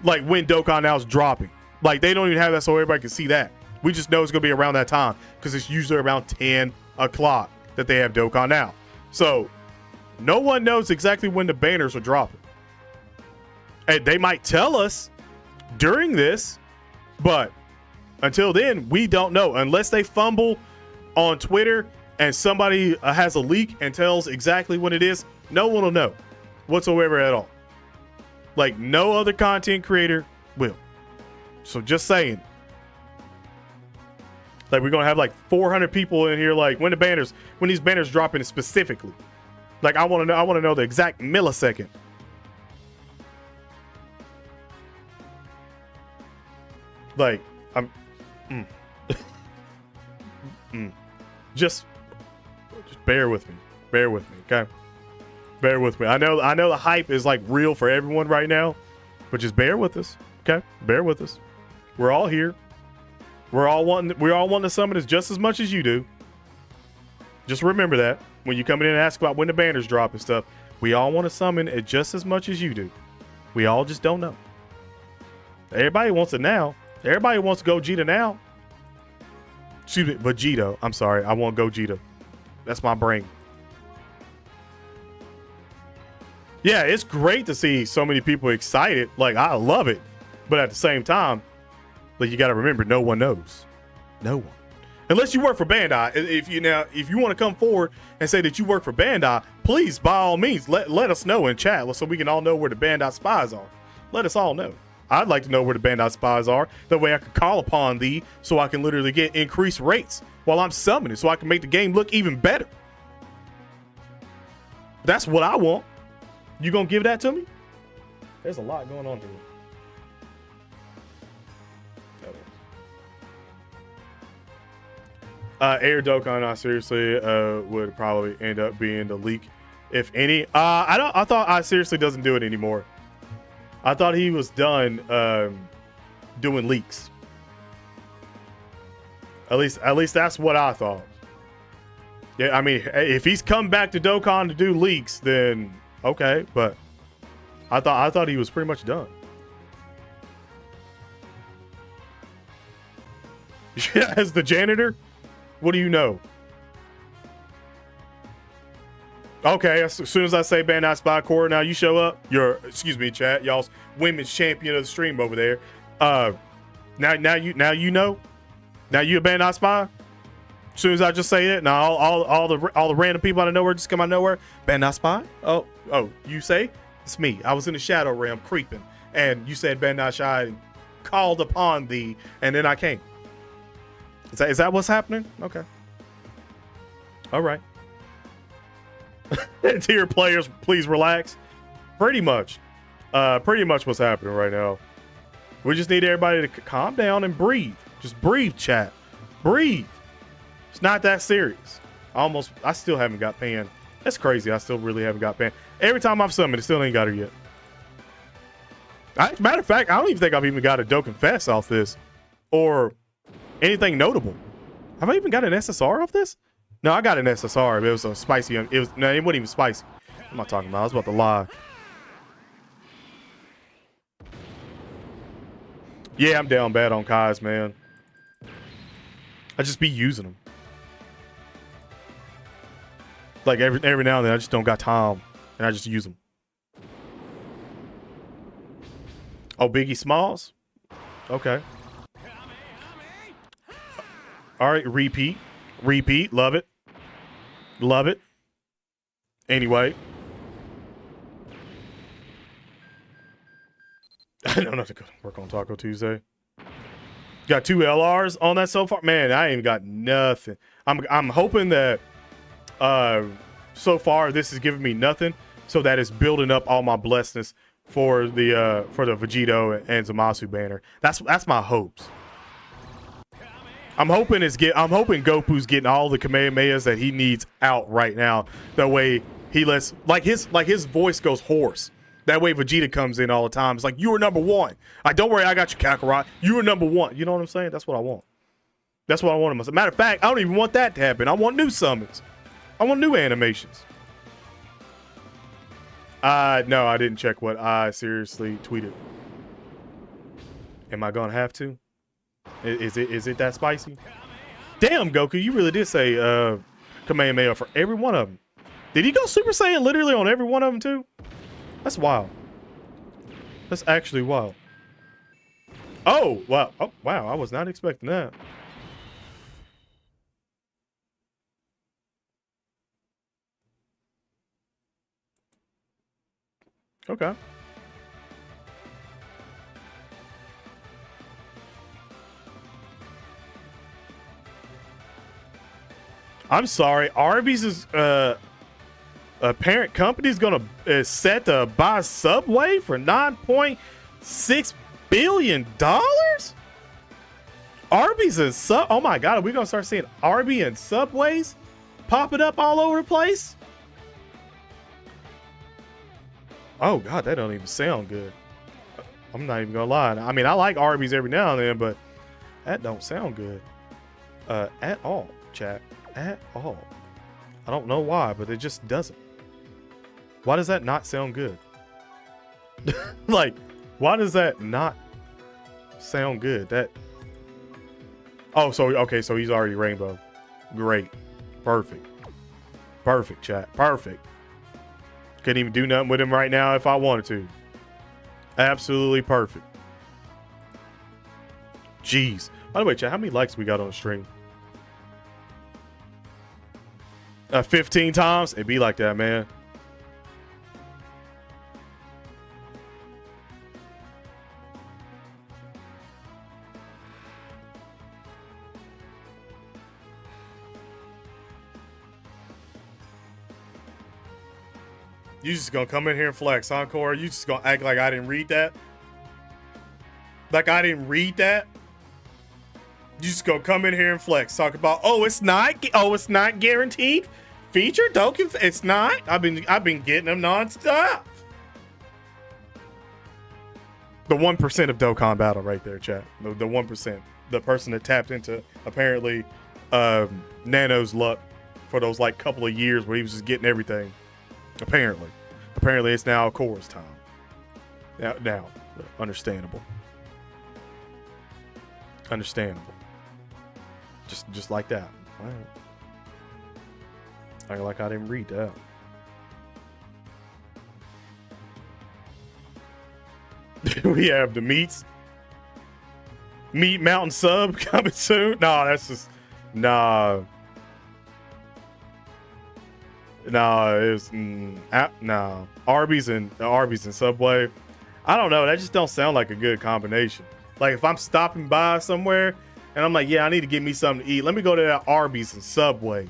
like when Dokkan Now is dropping. Like, they don't even have that so everybody can see that. We just know it's gonna be around that time because it's usually around 10 o'clock that they have Dokkan Now. So no one knows exactly when the banners are dropping. And they might tell us during this, but until then, we don't know. Unless they fumble on Twitter and somebody has a leak and tells exactly when it is, no one will know whatsoever at all. Like, no other content creator will. So just saying. Like, we're going to have like 400 people in here, like, when these banners dropping specifically. Like, I want to know the exact millisecond. Like, just bear with me. Bear with me, okay? Bear with me. I know the hype is like real for everyone right now, but just bear with us, okay? Bear with us. We're all here. We're all wanting to summon this just as much as you do. Just remember that when you come in and ask about when the banners drop and stuff, we all want to summon it just as much as you do. We all just don't know. Everybody wants it now. Everybody wants Gogeta now. Excuse me, Vegeta. I'm sorry. I want Gogeta. That's my brain. Yeah, it's great to see so many people excited. Like, I love it. But at the same time, like, you got to remember, no one knows. No one. Unless you work for Bandai. If you want to come forward and say that you work for Bandai, please, by all means, let us know in chat so we can all know where the Bandai spies are. Let us all know. I'd like to know where the Bandai spies are. That way I can call upon thee so I can literally get increased rates while I'm summoning so I can make the game look even better. That's what I want. You gonna give that to me? There's a lot going on here. Air Dokkan, I seriously would probably end up being the leak, if any. I thought I seriously doesn't do it anymore. I thought he was done doing leaks. At least that's what I thought. Yeah, I mean, if he's come back to Dokkan to do leaks, then okay. But I thought he was pretty much done. As the janitor, what do you know? Okay, as soon as I say Bandai Spy Core, now you show up. Excuse me, chat, y'all's women's champion of the stream over there. Now you know. Now you a Bandai Spy. As soon as I just say it, now all the random people out of nowhere just come out of nowhere. Bandai Spy. Oh, you say it's me. I was in the shadow realm creeping, and you said Bandai Shy and called upon thee, and then I came. Is that what's happening? Okay. All right. Tier players, please relax. Pretty much what's happening right now. We just need everybody to calm down and breathe. Just breathe, chat. Breathe. It's not that serious. I still haven't got Pan. That's crazy. I still really haven't got Pan. Every time I've summoned, it still ain't got her yet. Matter of fact, I don't even think I've even got a Dokkan Fest off this. Or anything notable. Have I even got an SSR off this? No, I got an SSR. It was a spicy. No, it wasn't even spicy. What am I talking about? I was about to lie. Yeah, I'm down bad on Kais, man. I just be using them. Like every now and then, I just don't got time, and I just use them. Oh, Biggie Smalls. Okay. All right, repeat. Love it. Love it. Anyway. I don't have to go work on Taco Tuesday. Got 2 LRs on that so far. Man, I ain't got nothing. I'm hoping that so far this is giving me nothing, so that it's building up all my blessedness for the Vegito and Zamasu banner. That's my hopes. I'm hoping Goku's getting all the Kamehamehas that he needs out right now. That way he lets his voice goes hoarse. That way Vegeta comes in all the time. It's like, you are number one. Don't worry, I got you, Kakarot. You are number one. You know what I'm saying? That's what I want. That's what I want. As a matter of fact, I don't even want that to happen. I want new summons. I want new animations. No, I didn't check what I seriously tweeted. Am I gonna have to? Is it that spicy? Damn, Goku, you really did say Kamehameha for every one of them. Did he go Super Saiyan literally on every one of them too? That's wild. That's actually wild. Oh, wow. Oh, wow. I was not expecting that. Okay. I'm sorry. Arby's is a parent company is is set to buy Subway for $9.6 billion. Arby's and oh my God, are we gonna start seeing Arby and Subways popping up all over the place? Oh God, that don't even sound good. I'm not even gonna lie. I mean, I like Arby's every now and then, but that don't sound good at all, chat. At all. I don't know why, but it just doesn't. Why does that not sound good? Like, why does that not sound good? That. Oh, so okay, so he's already rainbow. Great. Perfect. Perfect, chat. Perfect. Couldn't even do nothing with him right now if I wanted to. Absolutely perfect. Jeez. By the way, chat, how many likes we got on the stream? 15 times? It'd be like that, man. You just gonna come in here and flex, huh, Cora? You just gonna act like I didn't read that? Like I didn't read that? You just gonna come in here and flex, talk about, it's not guaranteed feature Dokkan. It's not. I've been getting them nonstop. The 1% of Dokkan battle right there, chat. The 1%. The person that tapped into apparently Nano's luck for those like couple of years where he was just getting everything. Apparently it's now Cora's time. Now, understandable. Just like that. Wow. I like I didn't read that. We have the meat mountain sub coming soon. No, that's just nah. No, it's no Arby's and Subway. I don't know. That just don't sound like a good combination. Like if I'm stopping by somewhere and I'm like, yeah, I need to get me something to eat. Let me go to that Arby's and Subway.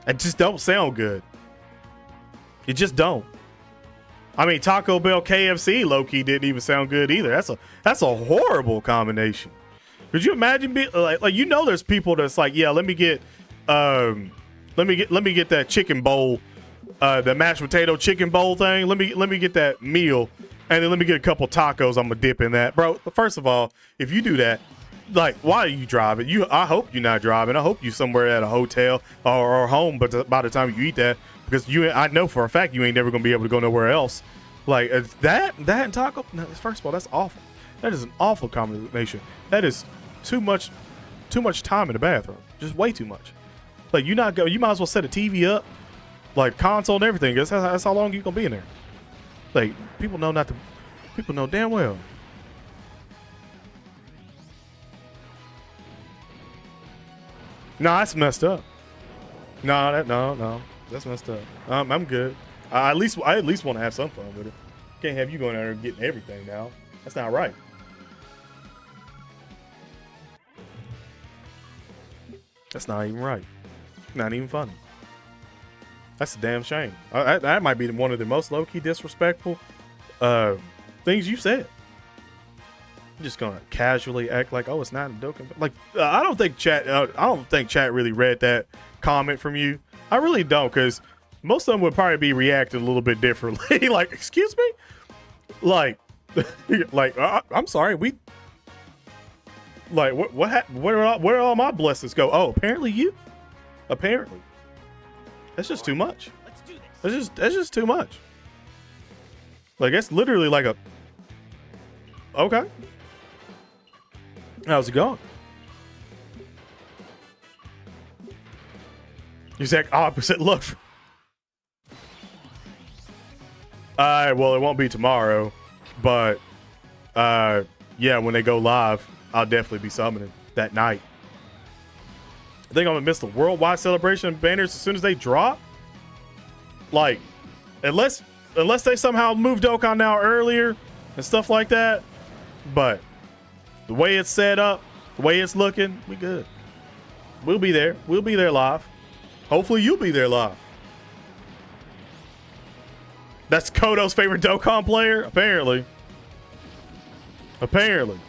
It just don't sound good. It just don't. I mean, Taco Bell, KFC, low-key didn't even sound good either. That's a horrible combination. Could you imagine being like there's people that's like, yeah, let me get that chicken bowl, the mashed potato chicken bowl thing. Let me get that meal, and then let me get a couple tacos. I'm gonna dip in that, bro. First of all, if you do that, like, why are you driving? I hope you're not driving. I hope you somewhere at a hotel or home. But by the time you eat that, because I know for a fact you ain't never gonna be able to go nowhere else. Like that and taco. No, first of all, that's awful. That is an awful combination. That is too much time in the bathroom. Just way too much. Like you might as well set a TV up, like console and everything. That's how long you gonna be in there. Like people know damn well. No, that's messed up. No, that's messed up. I'm good. I at least want to have some fun with it. Can't have you going out there and getting everything now. That's not right. That's not even right. Not even funny. That's a damn shame. That might be one of the most low-key disrespectful things you said. I'm just gonna casually act like, oh, it's not a Dokkan. Like, I don't think chat really read that comment from you. I really don't, because most of them would probably be reacting a little bit differently. Like, excuse me, like, I'm sorry, we, like, what happened? Where did all my blessings go? Oh, apparently you. Apparently, that's just too much. Let's do this. That's just too much. Like, it's literally like a, okay. How's it going? Exact opposite look. Well, it won't be tomorrow, but yeah, when they go live, I'll definitely be summoning that night. I think I'm gonna miss the worldwide celebration banners as soon as they drop. Like, unless they somehow move Dokkan now earlier and stuff like that, but the way it's set up, the way it's looking, we good. We'll be there. We'll be there live. Hopefully you'll be there live. That's Kodo's favorite Dokkan player? Apparently. Apparently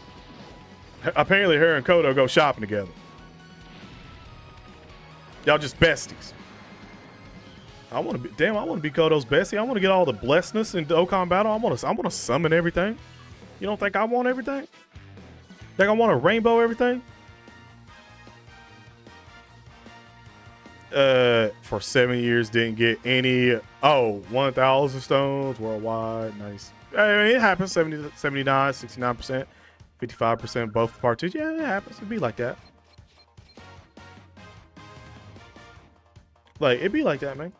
her and Kodo go shopping together. Y'all just besties. I want to be Kodo's bestie. I want to get all the blessedness in Dokkan battle. I want to summon everything. You don't think I want everything? Think I want to rainbow everything? For 7 years, didn't get any. 1,000 stones worldwide. Nice. I mean, it happens. 70, 79, 69%, 55%, both parties. Yeah, it happens. It'd be like that. Like, it'd be like that, man.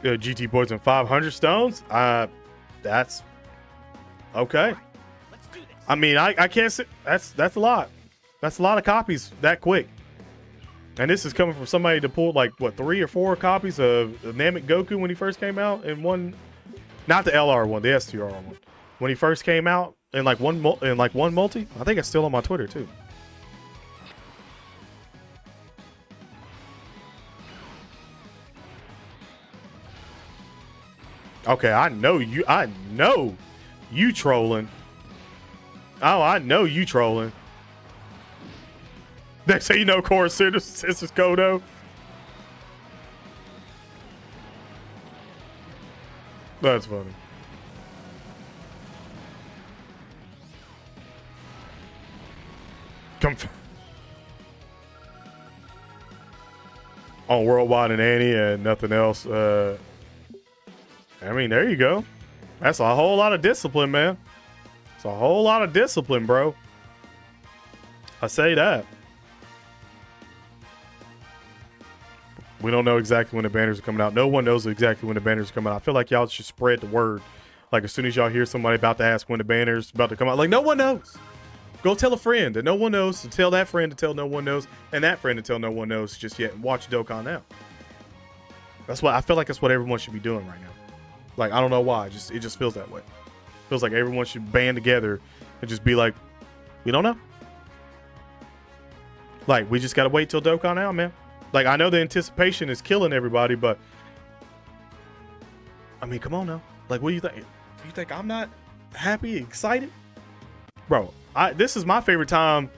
GT Poison 500 stones. That's okay. Let's do this. I mean, I can't say that's a lot. That's a lot of copies that quick. And this is coming from somebody to pull like what 3 or 4 copies of Namek Goku when he first came out in one, not the LR one, the STR one. When he first came out in like one multi. I think it's still on my Twitter too. Okay, I know you trolling. Oh, I know you trolling. They say you know Core Sisters Kodo. That's funny. On Worldwide and Annie and nothing else. I mean, there you go. That's a whole lot of discipline, man. It's a whole lot of discipline, bro. I say that. We don't know exactly when the banners are coming out. No one knows exactly when the banners are coming out. I feel like y'all should spread the word. Like, as soon as y'all hear somebody about to ask when the banner's about to come out, like, no one knows. Go tell a friend that no one knows, to tell that friend to tell no one knows, and that friend to tell no one knows just yet. And watch Dokkan now. That's what I feel like. That's what everyone should be doing right now. Like, I don't know why. It just feels that way. Feels like everyone should band together and just be like, we don't know. Like, we just gotta wait till Dokkan out, man. Like, I know the anticipation is killing everybody, but I mean, come on now. Like, what do you think? Do you think I'm not happy, excited? Bro, this is my favorite time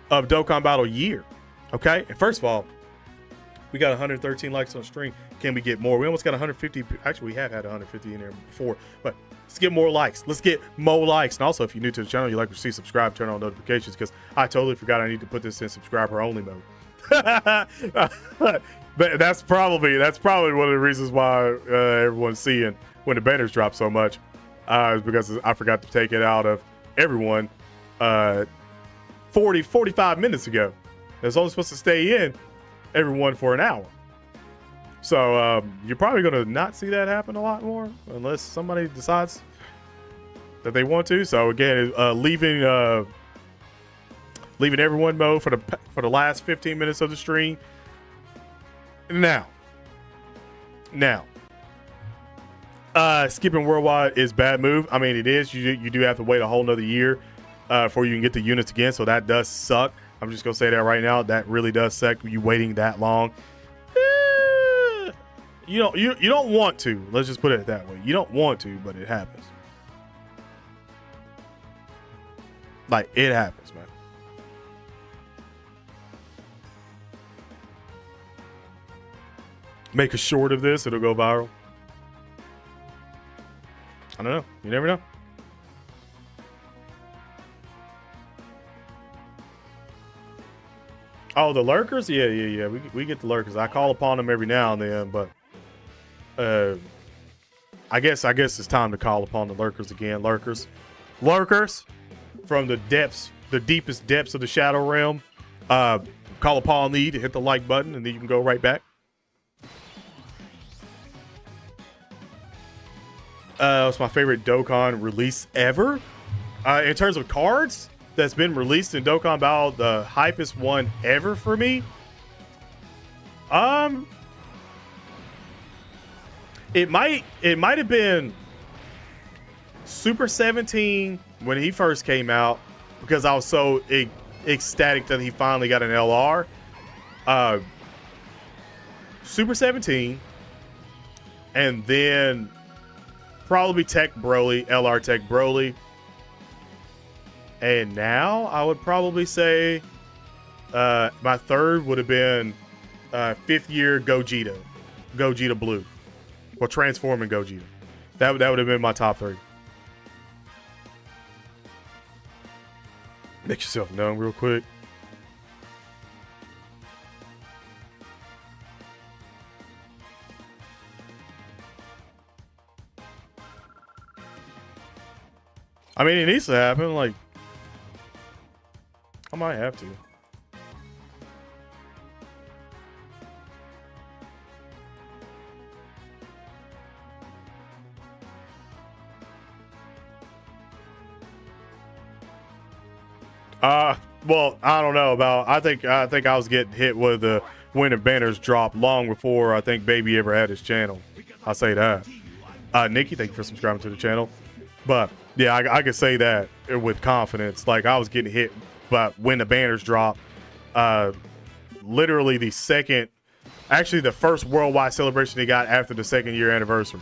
of Dokkan Battle year. Okay? And first of all, we got 113 likes on stream. Can we get more? We almost got 150. Actually, we have had 150 in there before, but let's get more likes. Let's get more likes. And also, if you're new to the channel, you like to see, subscribe, turn on notifications, because I totally forgot I need to put this in subscriber only mode. But that's probably one of the reasons why everyone's seeing when the banners drop so much, is because I forgot to take it out of everyone 45 minutes ago. It's only supposed to stay in everyone for an hour. So you're probably going to not see that happen a lot more unless somebody decides that they want to. So again, leaving everyone mode for the last 15 minutes of the stream. Now, skipping worldwide is bad move. I mean, it is. You do have to wait a whole nother year before you can get the units again. So that does suck. I'm just gonna say that right now. That really does suck. You waiting that long. You don't want to. Let's just put it that way. You don't want to, but it happens. Like, it happens, man. Make a short of this, it'll go viral. I don't know. You never know. Oh, the lurkers? Yeah. We get the lurkers. I call upon them every now and then, but I guess it's time to call upon the lurkers again. Lurkers from the depths, the deepest depths of the shadow realm. Call upon thee to hit the like button, and then you can go right back. It's my favorite Dokkan release ever. In terms of cards that's been released in Dokkan Battle, the hypest one ever for me. It might have been Super 17 when he first came out, because I was so ecstatic that he finally got an LR. Super 17, and then probably Tech Broly, LR Tech Broly. And now I would probably say my third would have been 5th year Gogeta Blue. Well, transforming Gogeta. That would have been my top 3. Make yourself known real quick. I mean, it needs to happen. Like, I might have to. Well, I don't know about. I think I was getting hit with the when the banners dropped long before I think Baby ever had his channel. I'll say that. Nikki, thank you for subscribing to the channel. But yeah, I could say that with confidence. Like, I was getting hit, but when the banners dropped, literally the first worldwide celebration they got after the 2nd year anniversary.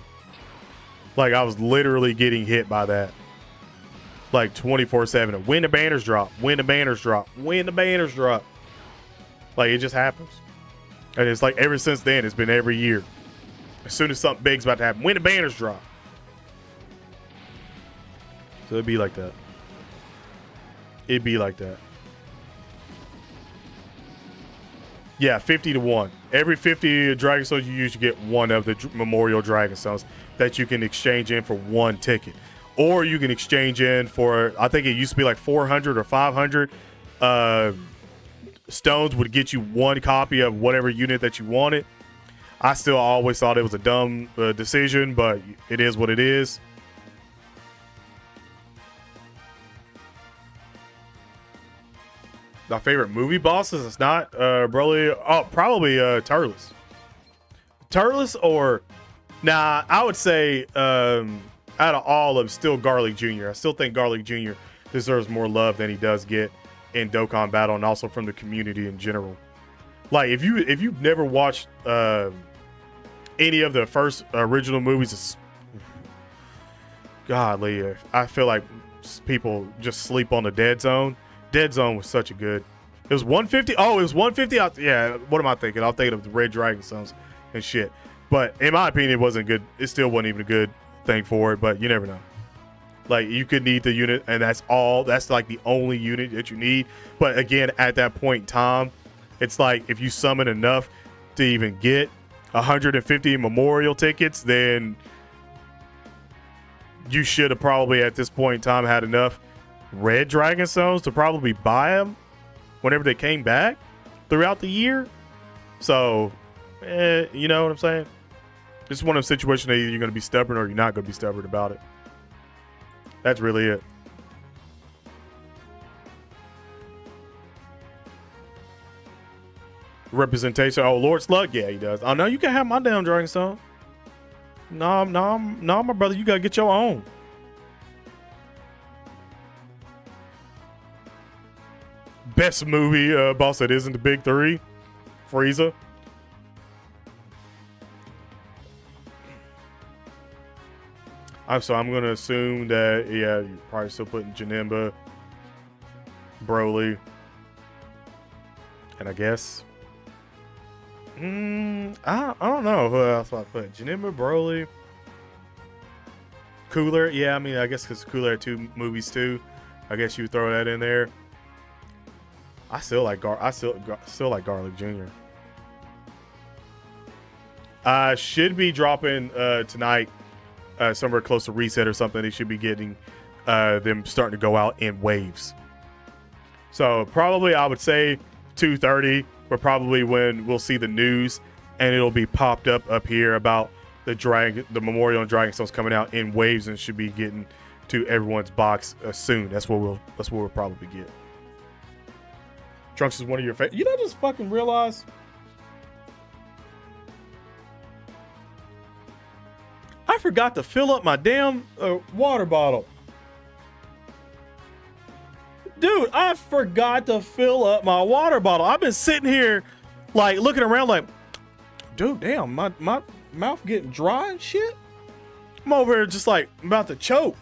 Like, I was literally getting hit by that. Like 24/7. When the banners drop, when the banners drop, when the banners drop. Like, it just happens. And it's like ever since then, it's been every year. As soon as something big's about to happen, when the banners drop. So it'd be like that. It'd be like that. Yeah, 50-1. Every 50 Dragon Stones you use, you get one of the Memorial Dragon Stones that you can exchange in for one ticket. Or you can exchange in for, I think it used to be like 400 or 500 stones would get you one copy of whatever unit that you wanted. I still always thought it was a dumb decision, but it is what it is. My favorite movie bosses, it's not Broly. Oh, probably Turles. Turles, or nah, I would say out of all of still Garlic Jr. I still think Garlic Jr. deserves more love than he does get in Dokkan Battle, and also from the community in general. Like, if you've never watched any of the first original movies, it's, godly, I feel like people just sleep on the Dead Zone. Dead Zone was such a good. It was 150. Oh, it was 150. Yeah, what am I thinking? I'm thinking of the Red Dragon Stones and shit. But in my opinion, it wasn't good. It still wasn't even a good thing for it, but you never know. Like, you could need the unit, and that's all. That's like the only unit that you need. But again, at that point in time, it's like if you summon enough to even get 150 memorial tickets, then you should have probably at this point in time had enough Red Dragon Stones to probably buy them whenever they came back throughout the year. So, you know what I'm saying? It's one of those situations that either you're going to be stubborn or you're not going to be stubborn about it. That's really it. Representation. Oh, Lord Slug. Yeah, he does. Oh, no, you can't have my damn Dragon Stone. No, my brother. You got to get your own. Best movie boss that isn't the big three. Frieza. I'm going to assume that, yeah, you're probably still putting Janemba. Broly. And I guess I don't know who else I put. Janima, Broly, Cooler. Yeah, I mean, I guess because Cooler had 2 movies too. I guess you throw that in there. I still like still like Garlic Jr. Should be dropping tonight, somewhere close to reset or something. They should be getting them starting to go out in waves. So probably I would say 2:30, but probably when we'll see the news and it'll be popped up here about the Memorial and Dragonstone's coming out in waves and should be getting to everyone's box soon. That's what we'll probably get. Trunks is one of your favorites. You know, I just fucking realized I forgot to fill up my damn water bottle. Dude, I forgot to fill up my water bottle. I've been sitting here like looking around like, dude, damn, my mouth getting dry and shit. I'm over here just like about to choke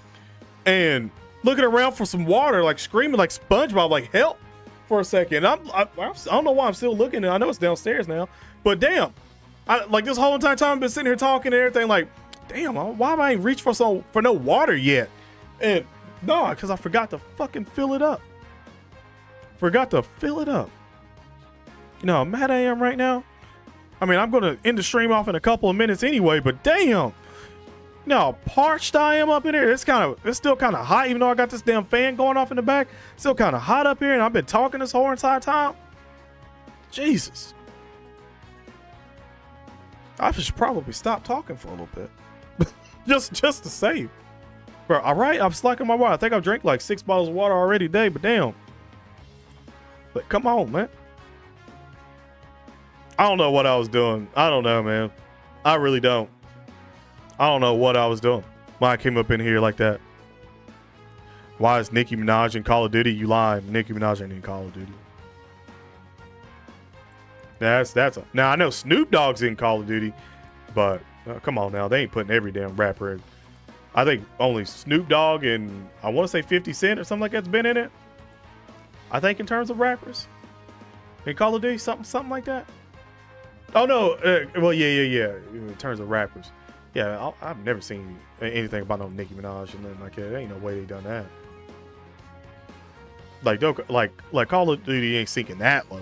and looking around for some water, like screaming like SpongeBob, like help for a second. I don't know why I'm still looking. I know it's downstairs now, but damn, like this whole entire time I've been sitting here talking and everything like, damn, why have I ain't reached for no water yet? And no, because I forgot to fucking fill it up. Forgot to fill it up. You know how mad I am right now? I mean, I'm going to end the stream off in a couple of minutes anyway, but damn. You know how parched I am up in here? It's still kind of hot, even though I got this damn fan going off in the back. Still kind of hot up here, and I've been talking this whole entire time. Jesus. I should probably stop talking for a little bit. just to save. Bro, all right, I'm slacking my water. I think I've drank like 6 bottles of water already today, but damn. But come on, man. I don't know what I was doing. I don't know, man. I really don't. I don't know what I was doing. Why I came up in here like that. Why is Nicki Minaj in Call of Duty? You lying. Nicki Minaj ain't in Call of Duty. Now I know Snoop Dogg's in Call of Duty, but come on now. They ain't putting every damn rapper in. I think only Snoop Dogg and I want to say 50 Cent or something like that's been in it. I think in terms of rappers. In Call of Duty, something like that. Oh no, well yeah. In terms of rappers, yeah, I've never seen anything about no Nicki Minaj and nothing like that. There ain't no way they done that. Like Call of Duty ain't sinking that low.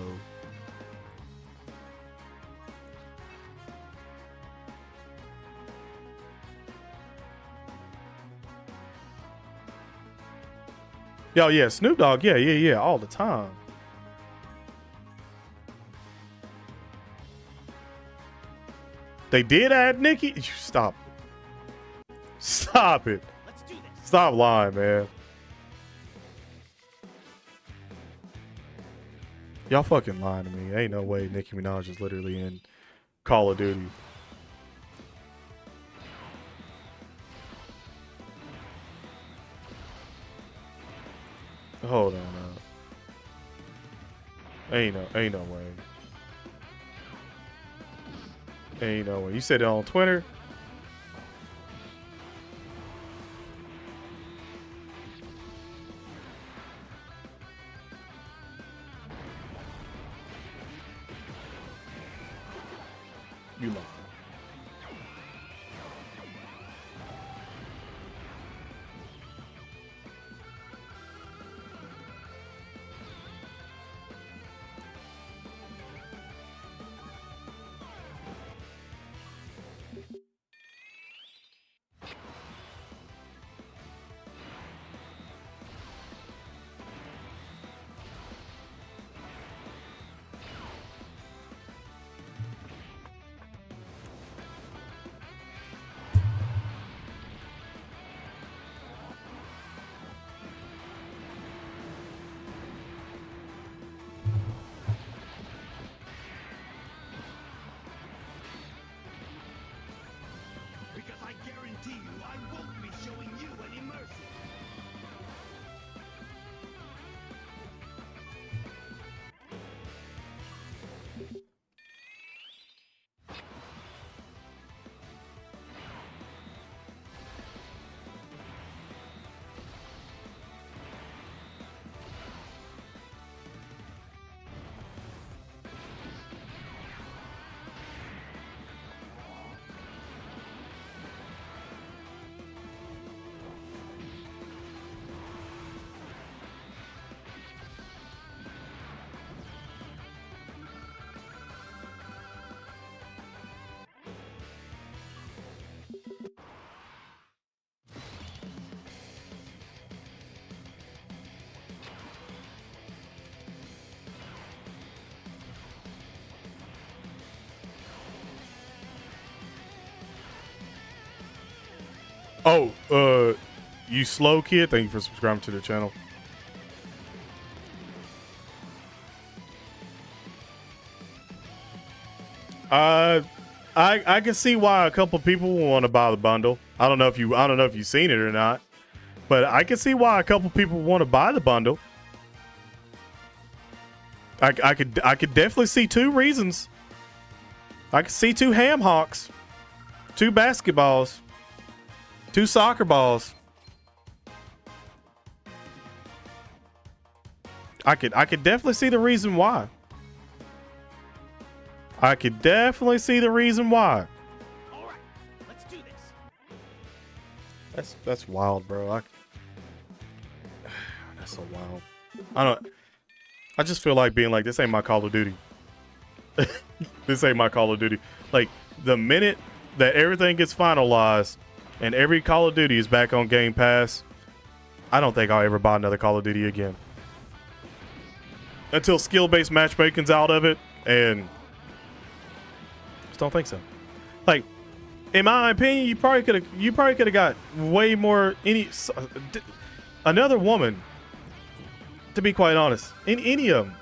Yo, yeah, Snoop Dogg, yeah, all the time. They did add Nicki? Stop it. Stop it. Let's do this. Stop lying, man. Y'all fucking lying to me. Ain't no way Nicki Minaj is literally in Call of Duty. Hold on now. Ain't no way. Ain't no way. You said it on Twitter? You lie. Oh, you slow kid. Thank you for subscribing to the channel. I can see why a couple people want to buy the bundle. I don't know if you've seen it or not, but I can see why a couple people want to buy the bundle. I could definitely see two reasons. I could see two ham hocks, two basketballs, two soccer balls. I could definitely see the reason why. I could definitely see the reason why. All right, let's do this. That's wild, bro. That's so wild. I just feel like being like, this ain't my Call of Duty. This ain't my Call of Duty. Like, the minute that everything gets finalized and every Call of Duty is back on Game Pass, I don't think I'll ever buy another Call of Duty again. Until skill-based matchmaking's out of it, and just don't think so. Like, in my opinion, you probably could have got way more another woman. To be quite honest, in any of them.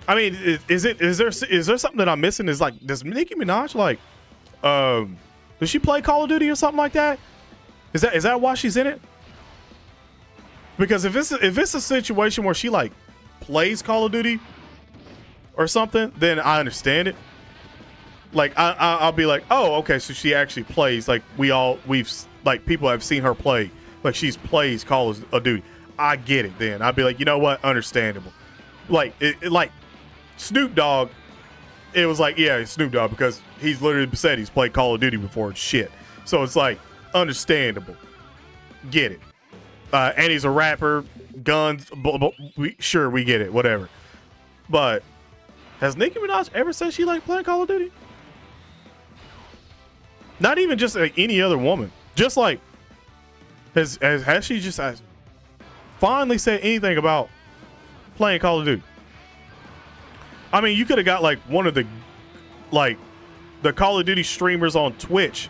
I mean, is there something that I'm missing? Is like, does Nicki Minaj like, does she play Call of Duty or something like that? Is that why she's in it? Because if it's a situation where she like plays Call of Duty or something, then I understand it. Like I'll be like, oh, okay, so she actually plays. Like we've like people have seen her play. Like she's plays Call of Duty. I get it. Then I'd be like, you know what, understandable. Like like Snoop Dogg. It was like, yeah, it's Snoop Dogg because he's literally said he's played Call of Duty before and shit. So it's like understandable. Get it. And he's a rapper. Guns. Sure, we get it. Whatever. But has Nicki Minaj ever said she liked playing Call of Duty? Not even just like any other woman. Just like has she just finally said anything about playing Call of Duty? I mean, you could have got like one of the Call of Duty streamers on Twitch,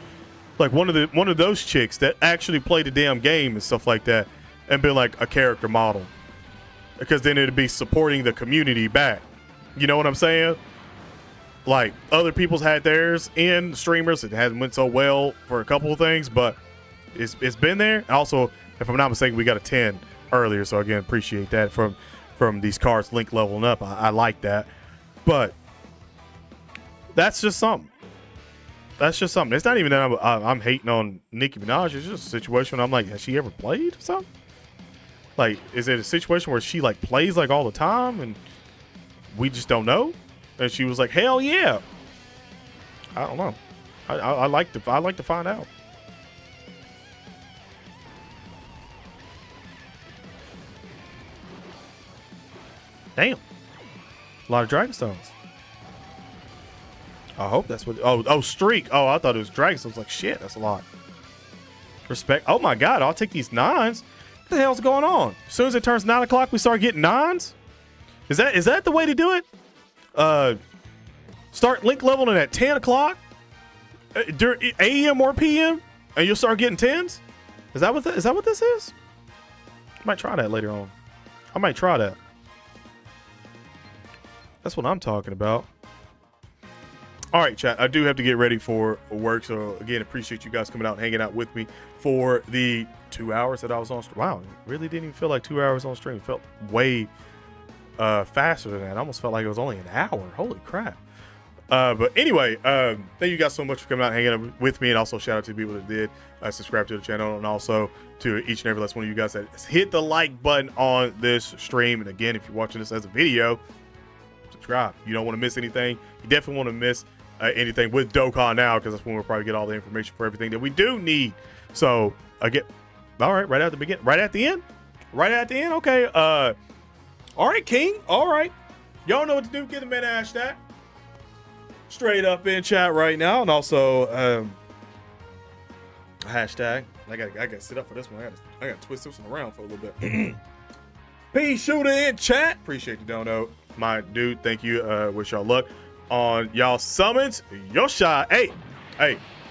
like one of those chicks that actually play the damn game and stuff like that, and been like a character model, because then it'd be supporting the community back. You know what I'm saying? Like other people's had theirs in streamers. It hasn't went so well for a couple of things, but it's been there. Also, if I'm not mistaken, we got a 10 earlier, so again, appreciate that from these cards link leveling up. I like that, but that's just something. That's just something. It's not even that I'm hating on Nicki Minaj. It's just a situation where I'm like, has she ever played or something? Like, is it a situation where she like plays like all the time and we just don't know? And she was like, hell yeah. I don't know. I like to find out. Damn. A lot of Dragonstones. I hope that's what. Oh, streak. Oh, I thought it was Dragonstones. I was like, shit, that's a lot. Respect. Oh my God, I'll take these 9s. What the hell's going on? As soon as it turns 9 o'clock, we start getting 9s? Is that the way to do it? Start link leveling at 10 o'clock? During AM or PM? And you'll start getting 10s? Is that what this is? I might try that later on. I might try that. That's what I'm talking about. All right, chat. I do have to get ready for work. So, again, appreciate you guys coming out and hanging out with me for the 2 hours that I was on stream. Wow, it really didn't even feel like 2 hours on stream. It felt way faster than that. I almost felt like it was only an hour. Holy crap. But anyway, thank you guys so much for coming out and hanging out with me. And also shout out to the people that did subscribe to the channel. And also to each and every last one of you guys that hit the like button on this stream. And again, if you're watching this as a video, subscribe. You don't want to miss anything. You definitely want to miss anything with Dokkan now, because that's when we'll probably get all the information for everything that we do need. So again, all right, right at the beginning, right at the end. Okay. All right, King. All right. Y'all know what to do. Get the man hashtag straight up in chat right now. And also hashtag. I gotta sit up for this one. I gotta twist this one around for a little bit. P shooter in chat. Appreciate the dono, my dude. Thank you. Wish y'all luck on y'all summons. Your shot. Hey,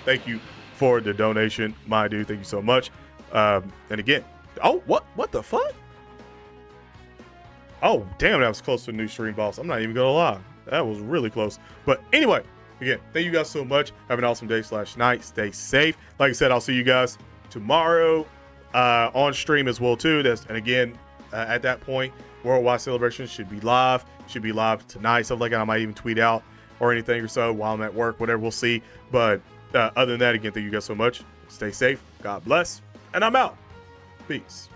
thank you for the donation, my dude. Thank you so much. And again, oh, what the fuck? Oh, damn, that was close to a new stream boss. I'm not even gonna lie. That was really close. But anyway, again, thank you guys so much. Have an awesome day / night. Stay safe. Like I said, I'll see you guys tomorrow on stream as well too. And again, at that point, Worldwide Celebration should be live. Should be live tonight. Something like that. I might even tweet out or anything or so while I'm at work. Whatever, we'll see. But other than that, again, thank you guys so much. Stay safe. God bless. And I'm out. Peace.